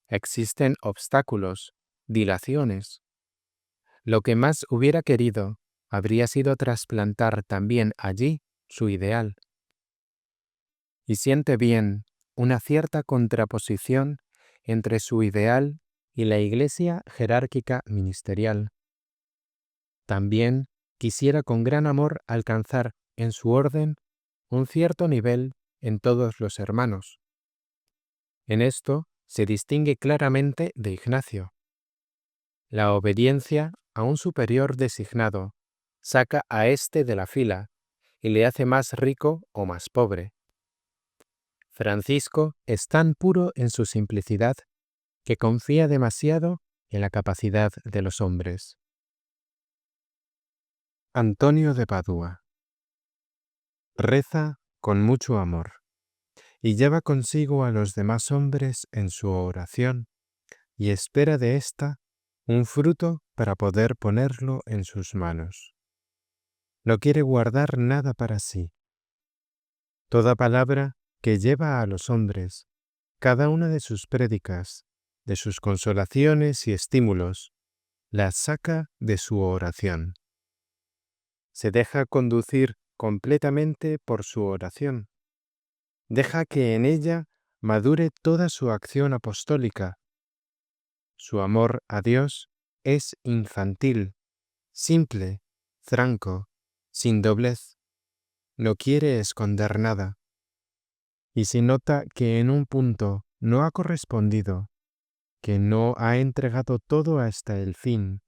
Existen obstáculos, dilaciones. Lo que más hubiera querido habría sido trasplantar también allí su ideal. Y siente bien una cierta contraposición entre su ideal y la iglesia jerárquica ministerial. También quisiera con gran amor alcanzar en su orden un cierto nivel en todos los hermanos. En esto se distingue claramente de Ignacio. La obediencia a un superior designado saca a éste de la fila y le hace más rico o más pobre. Francisco es tan puro en su simplicidad que confía demasiado en la capacidad de los hombres. Antonio de Padua reza con mucho amor y lleva consigo a los demás hombres en su oración y espera de ésta un fruto para poder ponerlo en sus manos. No quiere guardar nada para sí. Toda palabra que lleva a los hombres, cada una de sus prédicas, de sus consolaciones y estímulos, las saca de su oración. Se deja conducir completamente por su oración. Deja que en ella madure toda su acción apostólica. Su amor a Dios es infantil, simple, franco, sin doblez. No quiere esconder nada. Y si nota que en un punto no ha correspondido, que no ha entregado todo hasta el fin,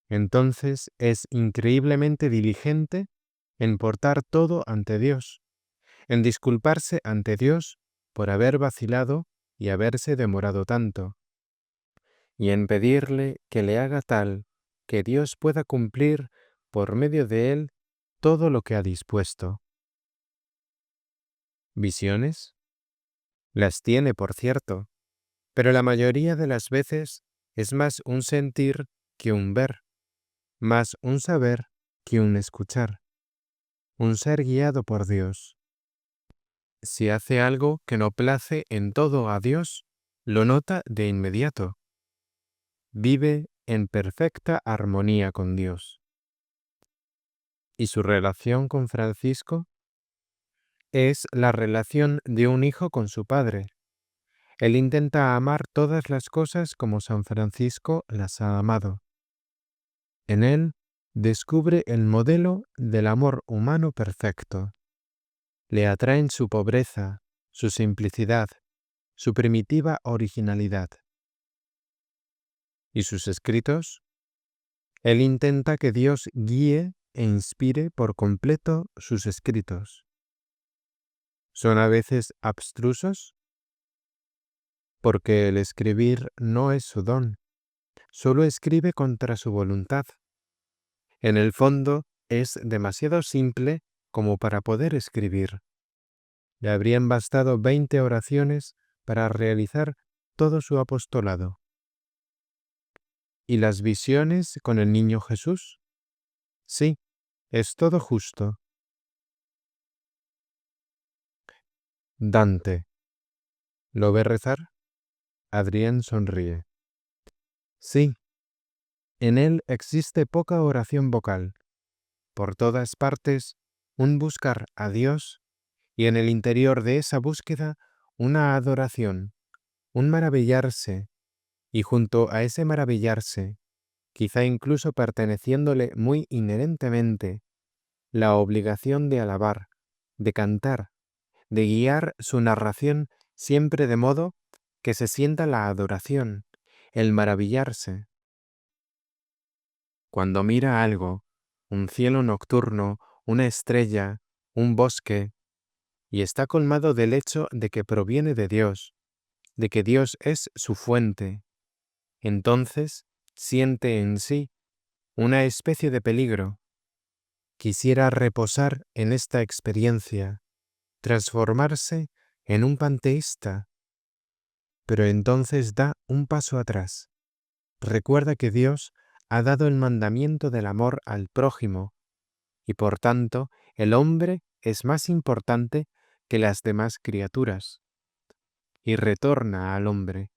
entonces es increíblemente diligente en portar todo ante Dios, en disculparse ante Dios por haber vacilado y haberse demorado tanto, y en pedirle que le haga tal que Dios pueda cumplir por medio de él todo lo que ha dispuesto. ¿Visiones? Las tiene, por cierto, pero la mayoría de las veces es más un sentir que un ver, más un saber que un escuchar, un ser guiado por Dios. Si hace algo que no place en todo a Dios, lo nota de inmediato. Vive en perfecta armonía con Dios. ¿Y su relación con Francisco? Es la relación de un hijo con su padre. Él intenta amar todas las cosas como San Francisco las ha amado. En él descubre el modelo del amor humano perfecto. Le atraen su pobreza, su simplicidad, su primitiva originalidad. ¿Y sus escritos? Él intenta que Dios guíe e inspire por completo sus escritos. ¿Son a veces abstrusos? Porque el escribir no es su don, solo escribe contra su voluntad. En el fondo es demasiado simple como para poder escribir. Le habrían bastado 20 oraciones para realizar todo su apostolado. ¿Y las visiones con el niño Jesús? Sí, es todo justo. Dante. ¿Lo ve rezar? Adrián sonríe. Sí, en él existe poca oración vocal. Por todas partes, un buscar a Dios y en el interior de esa búsqueda, una adoración, un maravillarse, y junto a ese maravillarse, quizá incluso perteneciéndole muy inherentemente, la obligación de alabar, de cantar, de guiar su narración siempre de modo que se sienta la adoración, el maravillarse. Cuando mira algo, un cielo nocturno, una estrella, un bosque, y está colmado del hecho de que proviene de Dios, de que Dios es su fuente, entonces siente en sí una especie de peligro. Quisiera reposar en esta experiencia, transformarse en un panteísta, pero entonces da un paso atrás. Recuerda que Dios ha dado el mandamiento del amor al prójimo y por tanto el hombre es más importante que las demás criaturas, y retorna al hombre.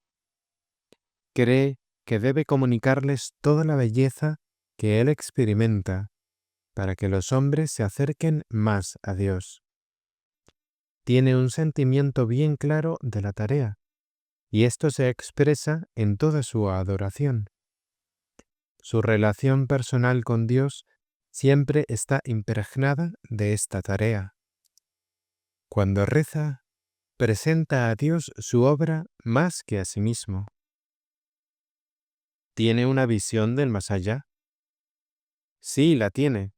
Cree que debe comunicarles toda la belleza que él experimenta para que los hombres se acerquen más a Dios. Tiene un sentimiento bien claro de la tarea, y esto se expresa en toda su adoración. Su relación personal con Dios siempre está impregnada de esta tarea. Cuando reza, presenta a Dios su obra más que a sí mismo. ¿Tiene una visión del más allá? Sí, la tiene.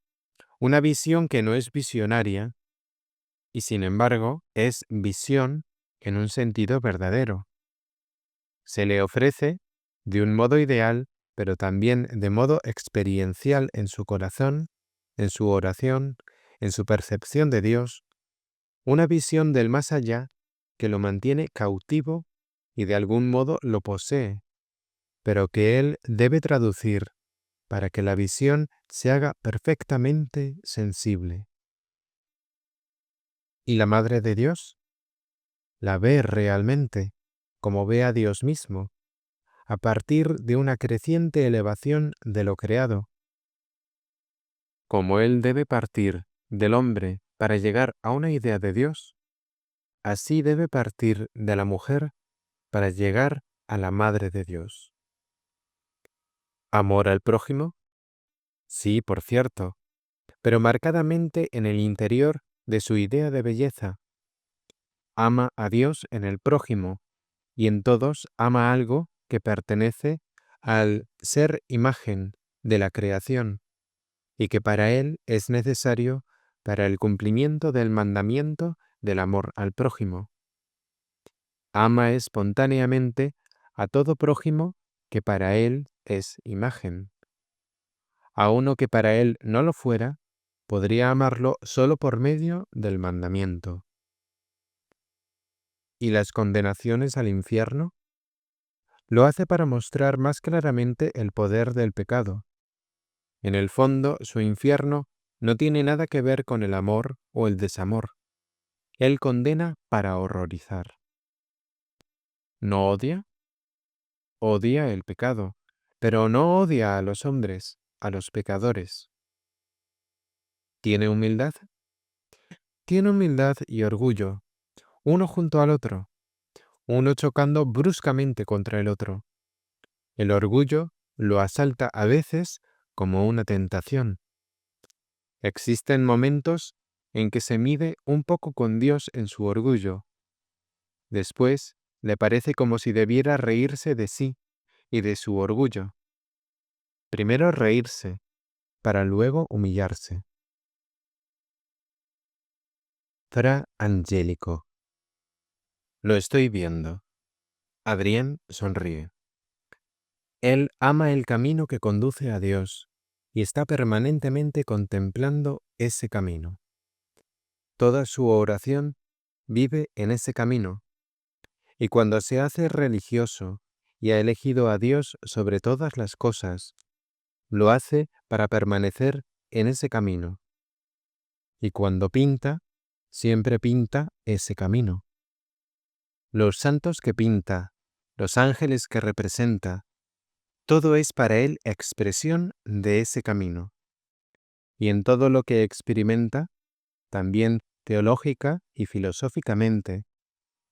Una visión que no es visionaria, y sin embargo es visión en un sentido verdadero. Se le ofrece de un modo ideal, pero también de modo experiencial en su corazón, en su oración, en su percepción de Dios, una visión del más allá que lo mantiene cautivo y de algún modo lo posee, pero que él debe traducir para que la visión se haga perfectamente sensible. ¿Y la Madre de Dios? La ve realmente, como ve a Dios mismo, a partir de una creciente elevación de lo creado. Como Él debe partir del hombre para llegar a una idea de Dios, así debe partir de la mujer para llegar a la Madre de Dios. ¿Amor al prójimo? Sí, por cierto, pero marcadamente en el interior de su idea de belleza. Ama a Dios en el prójimo y en todos ama algo que pertenece al ser imagen de la creación y que para él es necesario para el cumplimiento del mandamiento del amor al prójimo. ama espontáneamente a todo prójimo que para él es imagen. A uno que para él no lo fuera, podría amarlo solo por medio del mandamiento. ¿Y las condenaciones al infierno? Lo hace para mostrar más claramente el poder del pecado. En el fondo, su infierno no tiene nada que ver con el amor o el desamor. Él condena para horrorizar. ¿No odia? Odia el pecado, pero no odia a los hombres, a los pecadores. ¿Tiene humildad? Tiene humildad y orgullo, uno junto al otro, uno chocando bruscamente contra el otro. El orgullo lo asalta a veces como una tentación. Existen momentos en que se mide un poco con Dios en su orgullo. Después, le parece como si debiera reírse de sí y de su orgullo. Primero reírse, para luego humillarse. Fra Angelico. Lo estoy viendo. Adrien sonríe. Él ama el camino que conduce a Dios y está permanentemente contemplando ese camino. Toda su oración vive en ese camino, y cuando se hace religioso y ha elegido a Dios sobre todas las cosas, lo hace para permanecer en ese camino. Y cuando pinta, siempre pinta ese camino. Los santos que pinta, los ángeles que representa, todo es para él expresión de ese camino. Y en todo lo que experimenta, también teológica y filosóficamente,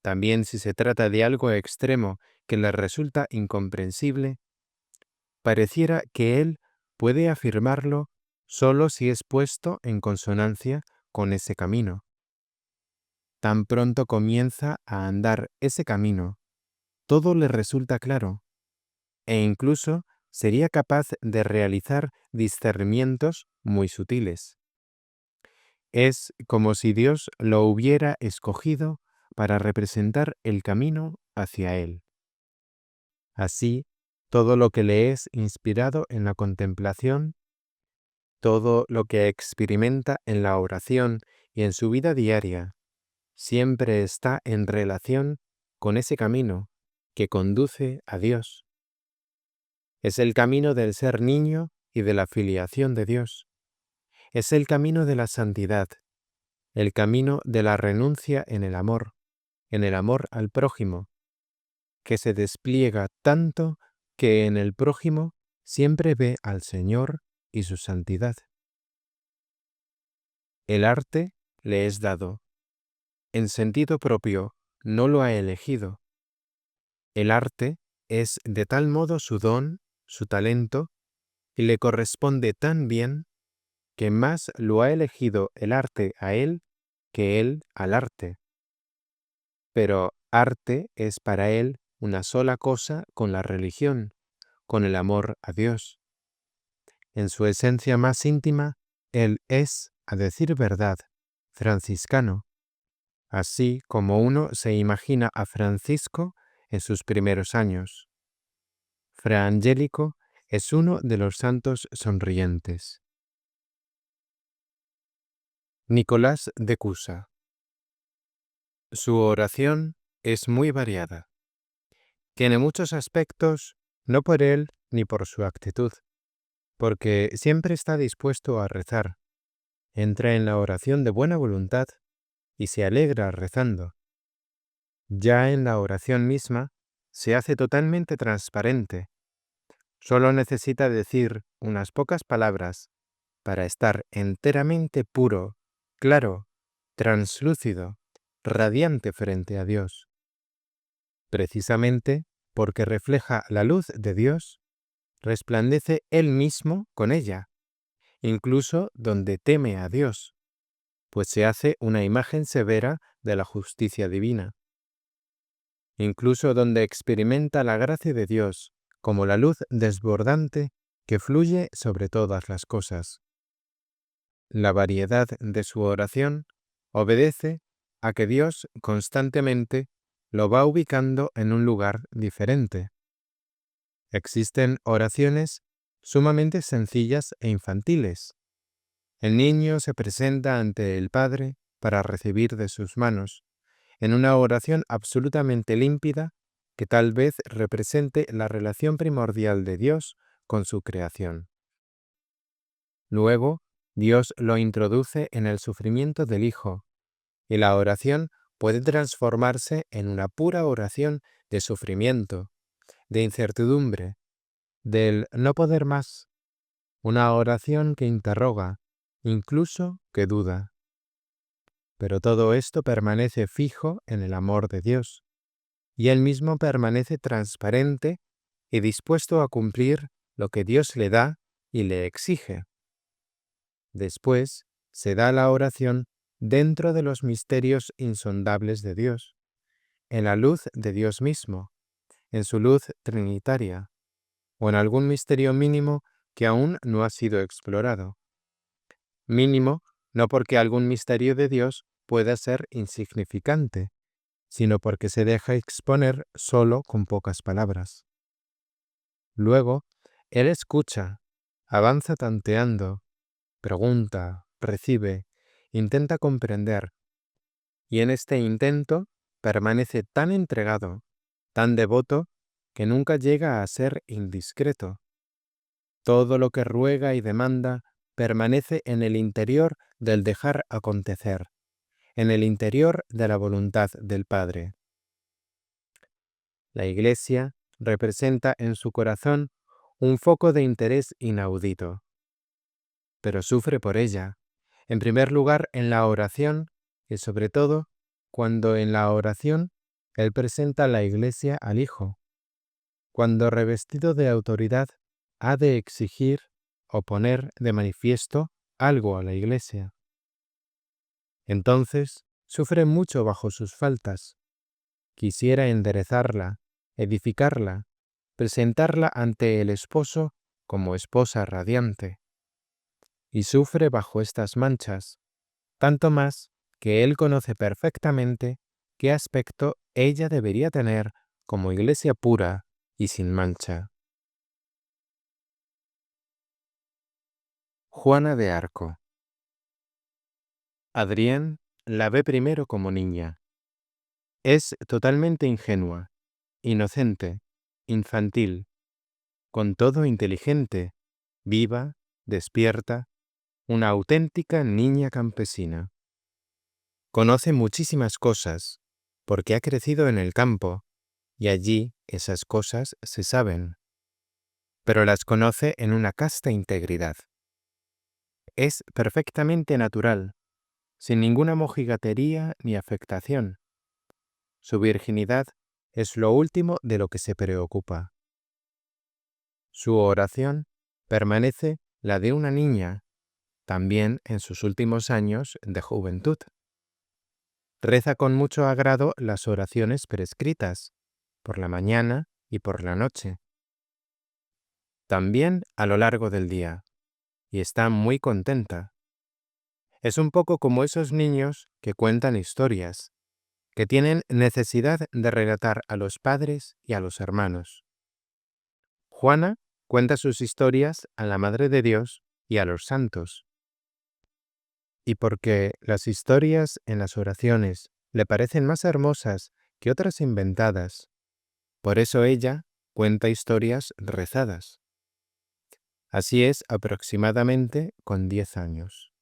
también si se trata de algo extremo que le resulta incomprensible, pareciera que él puede afirmarlo solo si es puesto en consonancia con ese camino. Tan pronto comienza a andar ese camino, todo le resulta claro, e incluso sería capaz de realizar discernimientos muy sutiles. Es como si Dios lo hubiera escogido para representar el camino hacia él. Así, todo lo que le es inspirado en la contemplación, todo lo que experimenta en la oración y en su vida diaria, siempre está en relación con ese camino que conduce a Dios. Es el camino del ser niño y de la filiación de Dios. Es el camino de la santidad, el camino de la renuncia en el amor al prójimo, que se despliega tanto que en el prójimo siempre ve al Señor y su santidad. El arte le es dado. En sentido propio, no lo ha elegido. El arte es de tal modo su don, su talento, y le corresponde tan bien que más lo ha elegido el arte a él que él al arte. Pero arte es para él una sola cosa con la religión, con el amor a Dios. En su esencia más íntima, él es, a decir verdad, franciscano, así como uno se imagina a Francisco en sus primeros años. Fra Angelico es uno de los santos sonrientes. Nicolás de Cusa. Su oración es muy variada. Tiene muchos aspectos, no por él ni por su actitud, porque siempre está dispuesto a rezar, entra en la oración de buena voluntad y se alegra rezando. Ya en la oración misma se hace totalmente transparente. Solo necesita decir unas pocas palabras para estar enteramente puro, claro, translúcido, radiante frente a Dios. Precisamente porque refleja la luz de Dios, resplandece Él mismo con ella, incluso donde teme a Dios, pues se hace una imagen severa de la justicia divina. Incluso donde experimenta la gracia de Dios como la luz desbordante que fluye sobre todas las cosas. La variedad de su oración obedece a que Dios constantemente lo va ubicando en un lugar diferente. Existen oraciones sumamente sencillas e infantiles. El niño se presenta ante el Padre para recibir de sus manos, en una oración absolutamente límpida que tal vez represente la relación primordial de Dios con su creación. Luego, Dios lo introduce en el sufrimiento del Hijo, y la oración puede transformarse en una pura oración de sufrimiento, de incertidumbre, del no poder más, una oración que interroga, incluso que duda. Pero todo esto permanece fijo en el amor de Dios, y Él mismo permanece transparente y dispuesto a cumplir lo que Dios le da y le exige. Después se da la oración dentro de los misterios insondables de Dios, en la luz de Dios mismo, en su luz trinitaria, o en algún misterio mínimo que aún no ha sido explorado. Mínimo no porque algún misterio de Dios pueda ser insignificante, sino porque se deja exponer solo con pocas palabras. Luego, Él escucha, avanza tanteando, pregunta, recibe, intenta comprender, y en este intento permanece tan entregado, tan devoto, que nunca llega a ser indiscreto. Todo lo que ruega y demanda permanece en el interior del dejar acontecer, en el interior de la voluntad del Padre. La Iglesia representa en su corazón un foco de interés inaudito, pero sufre por ella, en primer lugar en la oración y sobre todo cuando en la oración Él presenta a la Iglesia al Hijo, cuando revestido de autoridad ha de exigir o poner de manifiesto algo a la Iglesia. Entonces sufre mucho bajo sus faltas. Quisiera enderezarla, edificarla, presentarla ante el esposo como esposa radiante. Y sufre bajo estas manchas, tanto más que él conoce perfectamente qué aspecto ella debería tener como iglesia pura y sin mancha. Juana de Arco. Adrián la ve primero como niña. Es totalmente ingenua, inocente, infantil, con todo inteligente, viva, despierta, una auténtica niña campesina. Conoce muchísimas cosas, porque ha crecido en el campo, y allí esas cosas se saben, pero las conoce en una casta integridad. Es perfectamente natural, sin ninguna mojigatería ni afectación. Su virginidad es lo último de lo que se preocupa. Su oración permanece la de una niña, también en sus últimos años de juventud. Reza con mucho agrado las oraciones prescritas, por la mañana y por la noche. También a lo largo del día, y está muy contenta. Es un poco como esos niños que cuentan historias, que tienen necesidad de relatar a los padres y a los hermanos. Juana cuenta sus historias a la Madre de Dios y a los santos. Y porque las historias en las oraciones le parecen más hermosas que otras inventadas, por eso ella cuenta historias rezadas. Así es aproximadamente con 10 años.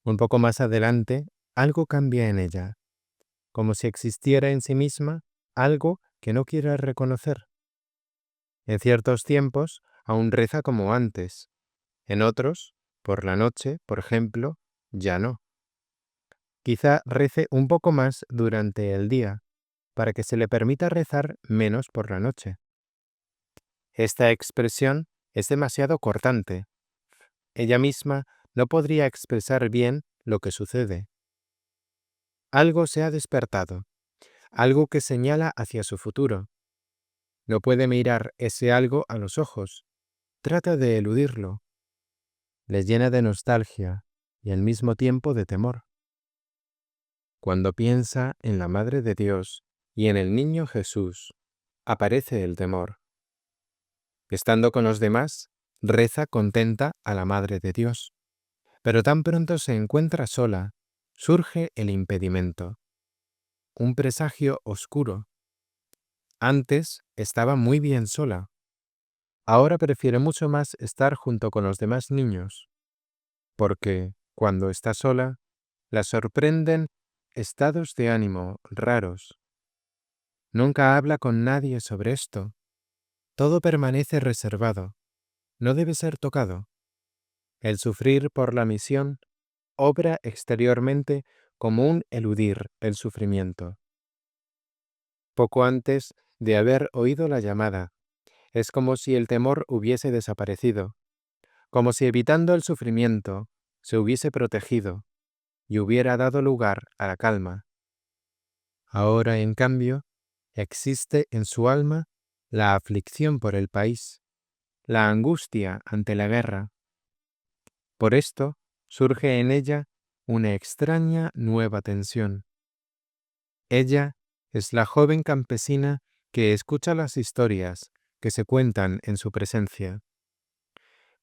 Un poco más adelante, algo cambia en ella, como si existiera en sí misma algo que no quiera reconocer. En ciertos tiempos aún reza como antes, en otros, por la noche, por ejemplo, ya no. Quizá rece un poco más durante el día, para que se le permita rezar menos por la noche. Esta expresión es demasiado cortante. Ella misma no podría expresar bien lo que sucede. Algo se ha despertado, algo que señala hacia su futuro. No puede mirar ese algo a los ojos. Trata de eludirlo. Le llena de nostalgia y al mismo tiempo de temor. Cuando piensa en la Madre de Dios y en el niño Jesús aparece el temor. Estando con los demás, reza contenta a la Madre de Dios, pero tan pronto se encuentra sola, surge el impedimento, un presagio oscuro. Antes estaba muy bien sola, ahora prefiere mucho más estar junto con los demás niños, porque, cuando está sola, la sorprenden estados de ánimo raros. Nunca habla con nadie sobre esto. Todo permanece reservado. No debe ser tocado. El sufrir por la misión obra exteriormente como un eludir el sufrimiento. Poco antes de haber oído la llamada, es como si el temor hubiese desaparecido, como si evitando el sufrimiento se hubiese protegido y hubiera dado lugar a la calma. Ahora, en cambio, existe en su alma la aflicción por el país, la angustia ante la guerra. Por esto surge en ella una extraña nueva tensión. Ella es la joven campesina que escucha las historias que se cuentan en su presencia.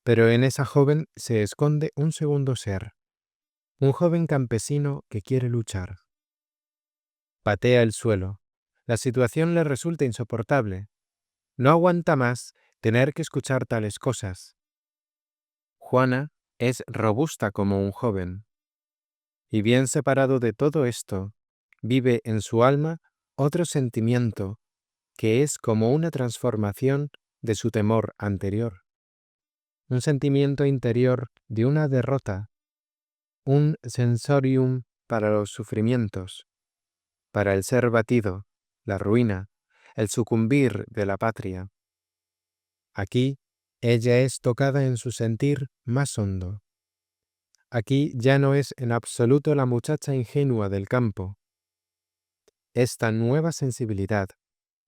Pero en esa joven se esconde un segundo ser, un joven campesino que quiere luchar. Patea el suelo. La situación le resulta insoportable. No aguanta más tener que escuchar tales cosas. Juana es robusta como un joven. Y bien separado de todo esto, vive en su alma otro sentimiento que es como una transformación de su temor anterior. Un sentimiento interior de una derrota, un sensorium para los sufrimientos, para el ser batido, la ruina, el sucumbir de la patria. Aquí, ella es tocada en su sentir más hondo. Aquí ya no es en absoluto la muchacha ingenua del campo. Esta nueva sensibilidad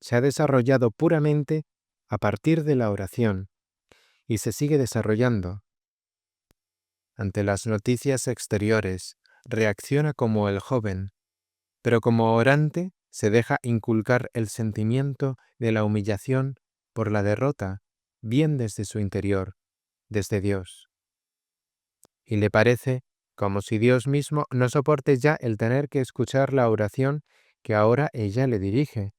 se ha desarrollado puramente a partir de la oración y se sigue desarrollando. Ante las noticias exteriores, reacciona como el joven, pero como orante se deja inculcar el sentimiento de la humillación por la derrota, bien desde su interior, desde Dios. Y le parece como si Dios mismo no soporte ya el tener que escuchar la oración que ahora ella le dirige,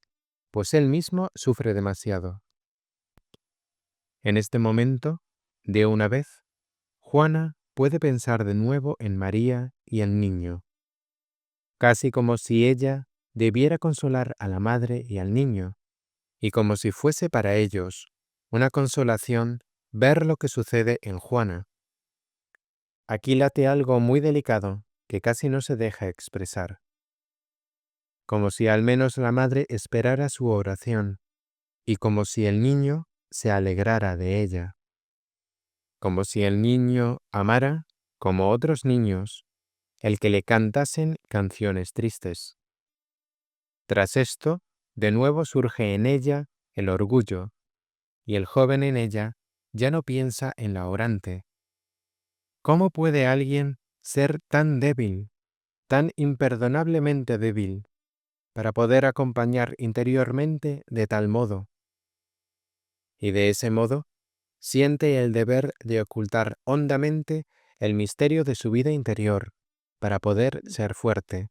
pues él mismo sufre demasiado. En este momento, de una vez, Juana puede pensar de nuevo en María y el niño, casi como si ella debiera consolar a la madre y al niño, y como si fuese para ellos una consolación ver lo que sucede en Juana. Aquí late algo muy delicado que casi no se deja expresar, como si al menos la madre esperara su oración, y como si el niño se alegrara de ella, como si el niño amara, como otros niños, el que le cantasen canciones tristes. Tras esto, de nuevo surge en ella el orgullo, y el joven en ella ya no piensa en la orante. ¿Cómo puede alguien ser tan débil, tan imperdonablemente débil, para poder acompañar interiormente de tal modo? Y de ese modo, siente el deber de ocultar hondamente el misterio de su vida interior, para poder ser fuerte.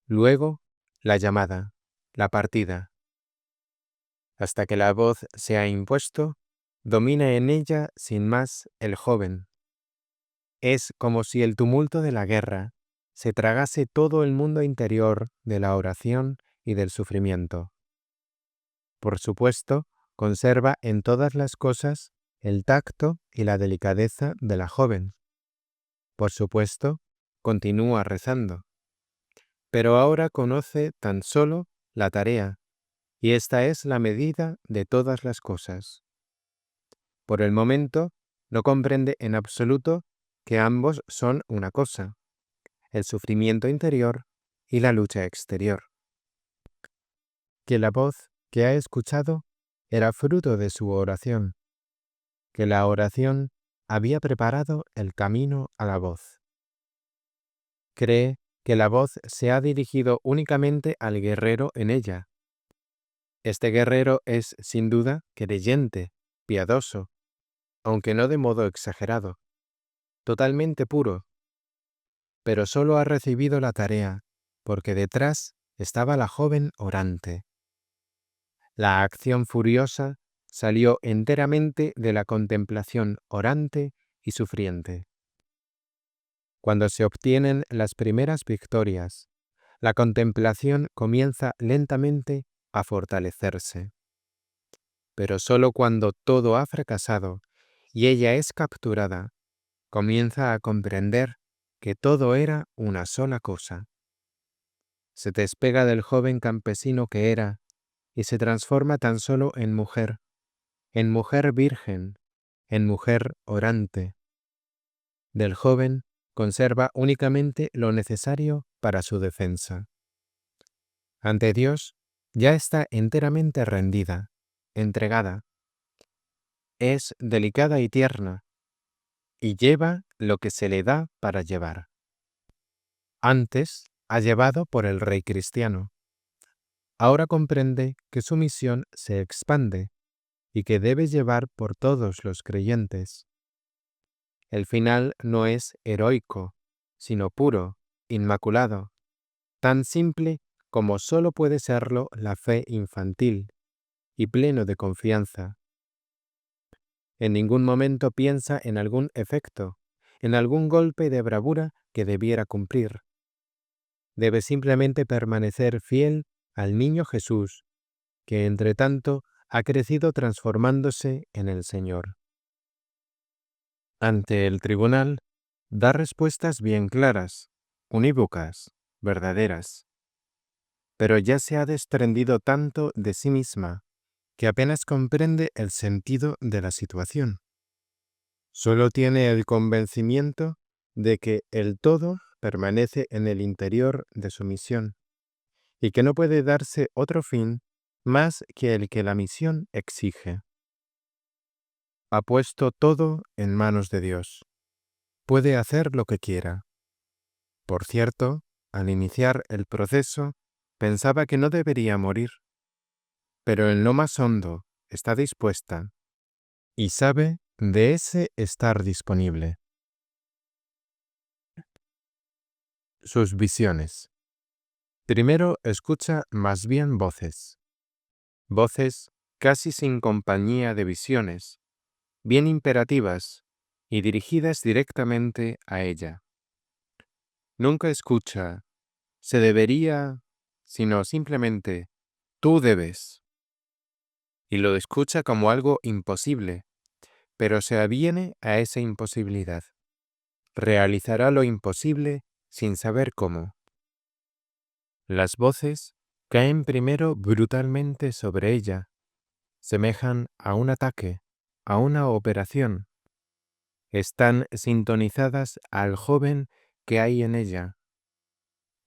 Luego, la llamada, la partida. Hasta que la voz se ha impuesto, domina en ella sin más el joven. Es como si el tumulto de la guerra se tragase todo el mundo interior de la oración y del sufrimiento. Por supuesto, conserva en todas las cosas el tacto y la delicadeza de la joven. Por supuesto, continúa rezando. Pero ahora conoce tan solo la tarea, y esta es la medida de todas las cosas. Por el momento, no comprende en absoluto que ambos son una cosa, el sufrimiento interior y la lucha exterior. Que la voz que ha escuchado era fruto de su oración, que la oración había preparado el camino a la voz. Cree que la voz se ha dirigido únicamente al guerrero en ella. Este guerrero es, sin duda, creyente, piadoso, aunque no de modo exagerado, totalmente puro, pero solo ha recibido la tarea porque detrás estaba la joven orante. La acción furiosa salió enteramente de la contemplación orante y sufriente. Cuando se obtienen las primeras victorias, la contemplación comienza lentamente a fortalecerse. Pero solo cuando todo ha fracasado y ella es capturada, comienza a comprender que todo era una sola cosa. Se despega del joven campesino que era y se transforma tan solo en mujer virgen, en mujer orante. Del joven conserva únicamente lo necesario para su defensa. Ante Dios ya está enteramente rendida, entregada. Es delicada y tierna, y lleva lo que se le da para llevar. Antes ha llevado por el rey cristiano. Ahora comprende que su misión se expande y que debe llevar por todos los creyentes. El final no es heroico, sino puro, inmaculado, tan simple como solo puede serlo la fe infantil, y pleno de confianza. En ningún momento piensa en algún efecto, en algún golpe de bravura que debiera cumplir. Debe simplemente permanecer fiel al niño Jesús, que entre tanto ha crecido transformándose en el Señor. Ante el tribunal, da respuestas bien claras, unívocas, verdaderas. Pero ya se ha desprendido tanto de sí misma que apenas comprende el sentido de la situación. Solo tiene el convencimiento de que el todo permanece en el interior de su misión y que no puede darse otro fin más que el que la misión exige. Ha puesto todo en manos de Dios. Puede hacer lo que quiera. Por cierto, al iniciar el proceso, pensaba que no debería morir, pero en lo más hondo está dispuesta y sabe de ese estar disponible. Sus visiones. Primero escucha más bien voces. Voces casi sin compañía de visiones, bien imperativas y dirigidas directamente a ella. Nunca escucha, se debería, sino simplemente, tú debes. Y lo escucha como algo imposible, pero se aviene a esa imposibilidad. Realizará lo imposible sin saber cómo. Las voces caen primero brutalmente sobre ella, semejan a un ataque, a una operación. Están sintonizadas al joven que hay en ella.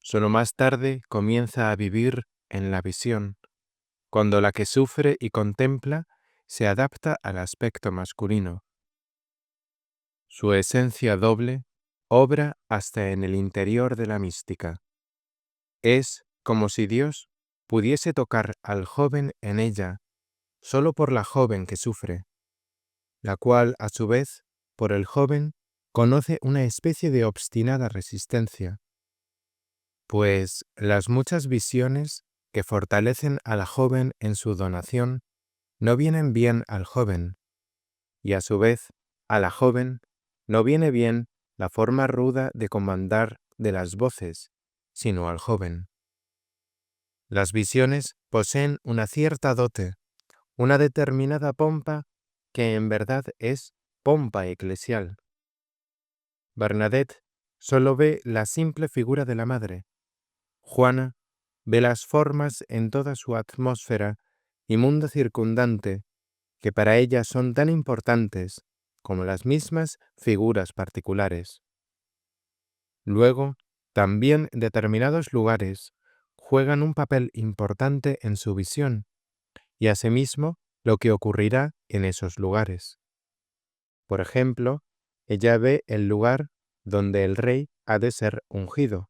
Solo más tarde comienza a vivir en la visión, cuando la que sufre y contempla se adapta al aspecto masculino. Su esencia doble obra hasta en el interior de la mística. Es como si Dios pudiese tocar al joven en ella, solo por la joven que sufre, la cual, a su vez, por el joven, conoce una especie de obstinada resistencia, pues las muchas visiones que fortalecen a la joven en su donación no vienen bien al joven, y a su vez, a la joven no viene bien la forma ruda de comandar de las voces, sino al joven. Las visiones poseen una cierta dote, una determinada pompa que en verdad es pompa eclesial. Bernadette solo ve la simple figura de la madre. Juana ve las formas en toda su atmósfera y mundo circundante, que para ella son tan importantes como las mismas figuras particulares. Luego, también determinados lugares juegan un papel importante en su visión, y asimismo lo que ocurrirá en esos lugares. Por ejemplo, ella ve el lugar donde el rey ha de ser ungido.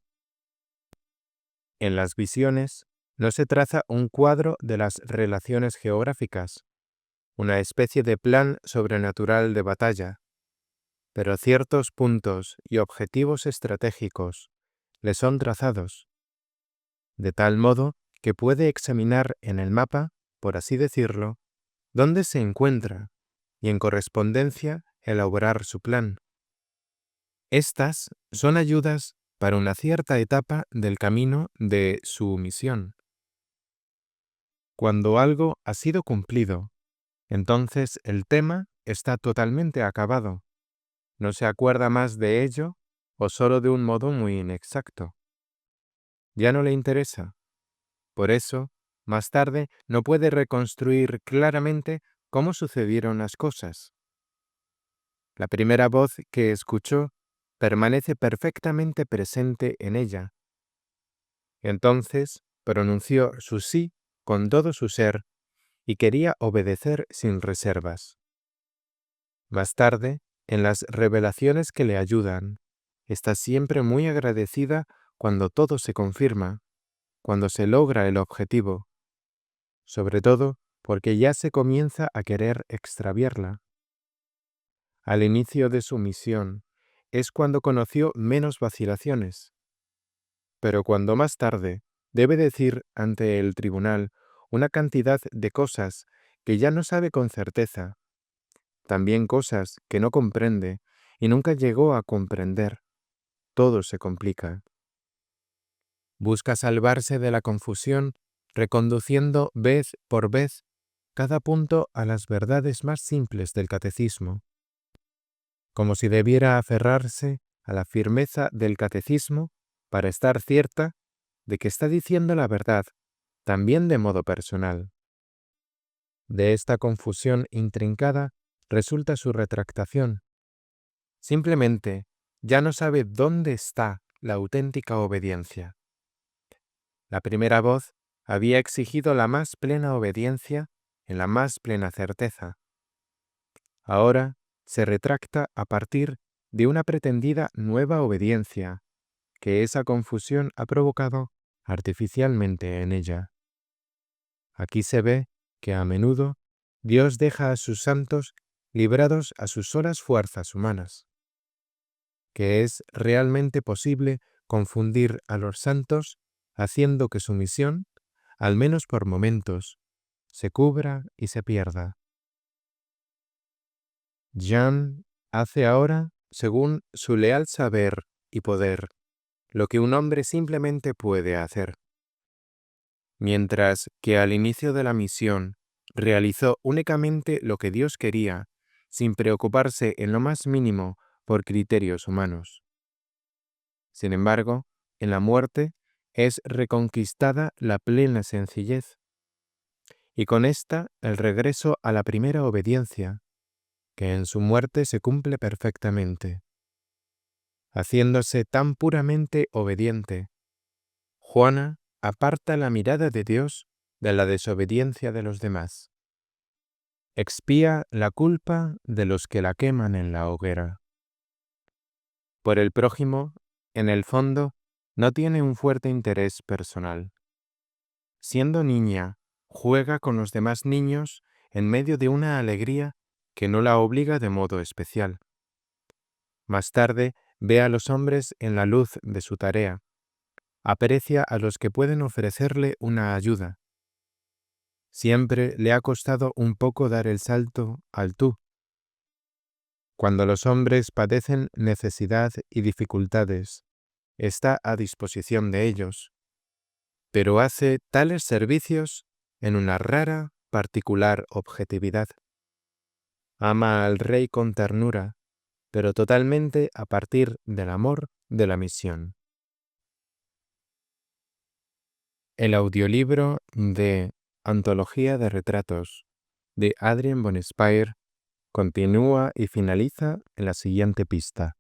En las visiones no se traza un cuadro de las relaciones geográficas, una especie de plan sobrenatural de batalla, pero ciertos puntos y objetivos estratégicos le son trazados, de tal modo que puede examinar en el mapa, por así decirlo, dónde se encuentra y en correspondencia elaborar su plan. Estas son ayudas para una cierta etapa del camino de su misión. Cuando algo ha sido cumplido, entonces el tema está totalmente acabado. No se acuerda más de ello o solo de un modo muy inexacto. Ya no le interesa. Por eso, más tarde no puede reconstruir claramente cómo sucedieron las cosas. La primera voz que escuchó permanece perfectamente presente en ella. Entonces pronunció su sí con todo su ser y quería obedecer sin reservas. Más tarde, en las revelaciones que le ayudan, está siempre muy agradecida cuando todo se confirma, cuando se logra el objetivo, sobre todo porque ya se comienza a querer extraviarla. Al inicio de su misión es cuando conoció menos vacilaciones, pero cuando más tarde debe decir ante el tribunal una cantidad de cosas que ya no sabe con certeza, también cosas que no comprende y nunca llegó a comprender, todo se complica. Busca salvarse de la confusión, reconduciendo vez por vez cada punto a las verdades más simples del catecismo, como si debiera aferrarse a la firmeza del catecismo para estar cierta de que está diciendo la verdad, también de modo personal. De esta confusión intrincada resulta su retractación. Simplemente ya no sabe dónde está la auténtica obediencia. La primera voz había exigido la más plena obediencia en la más plena certeza. Ahora se retracta a partir de una pretendida nueva obediencia que esa confusión ha provocado artificialmente en ella. Aquí se ve que a menudo Dios deja a sus santos librados a sus solas fuerzas humanas, que es realmente posible confundir a los santos haciendo que su misión, al menos por momentos, se cubra y se pierda. Jean hace ahora, según su leal saber y poder, lo que un hombre simplemente puede hacer. Mientras que al inicio de la misión realizó únicamente lo que Dios quería, sin preocuparse en lo más mínimo por criterios humanos. Sin embargo, en la muerte es reconquistada la plena sencillez, y con esta el regreso a la primera obediencia, que en su muerte se cumple perfectamente. Haciéndose tan puramente obediente, Juana aparta la mirada de Dios de la desobediencia de los demás. Expía la culpa de los que la queman en la hoguera. Por el prójimo, en el fondo, no tiene un fuerte interés personal. Siendo niña, juega con los demás niños en medio de una alegría que no la obliga de modo especial. Más tarde, ve a los hombres en la luz de su tarea. Aprecia a los que pueden ofrecerle una ayuda. Siempre le ha costado un poco dar el salto al tú. Cuando los hombres padecen necesidad y dificultades, está a disposición de ellos, pero hace tales servicios en una rara, particular objetividad. Ama al Rey con ternura, pero totalmente a partir del amor de la misión. El audiolibro de Antología de retratos de Adrien von Speyer continúa y finaliza en la siguiente pista.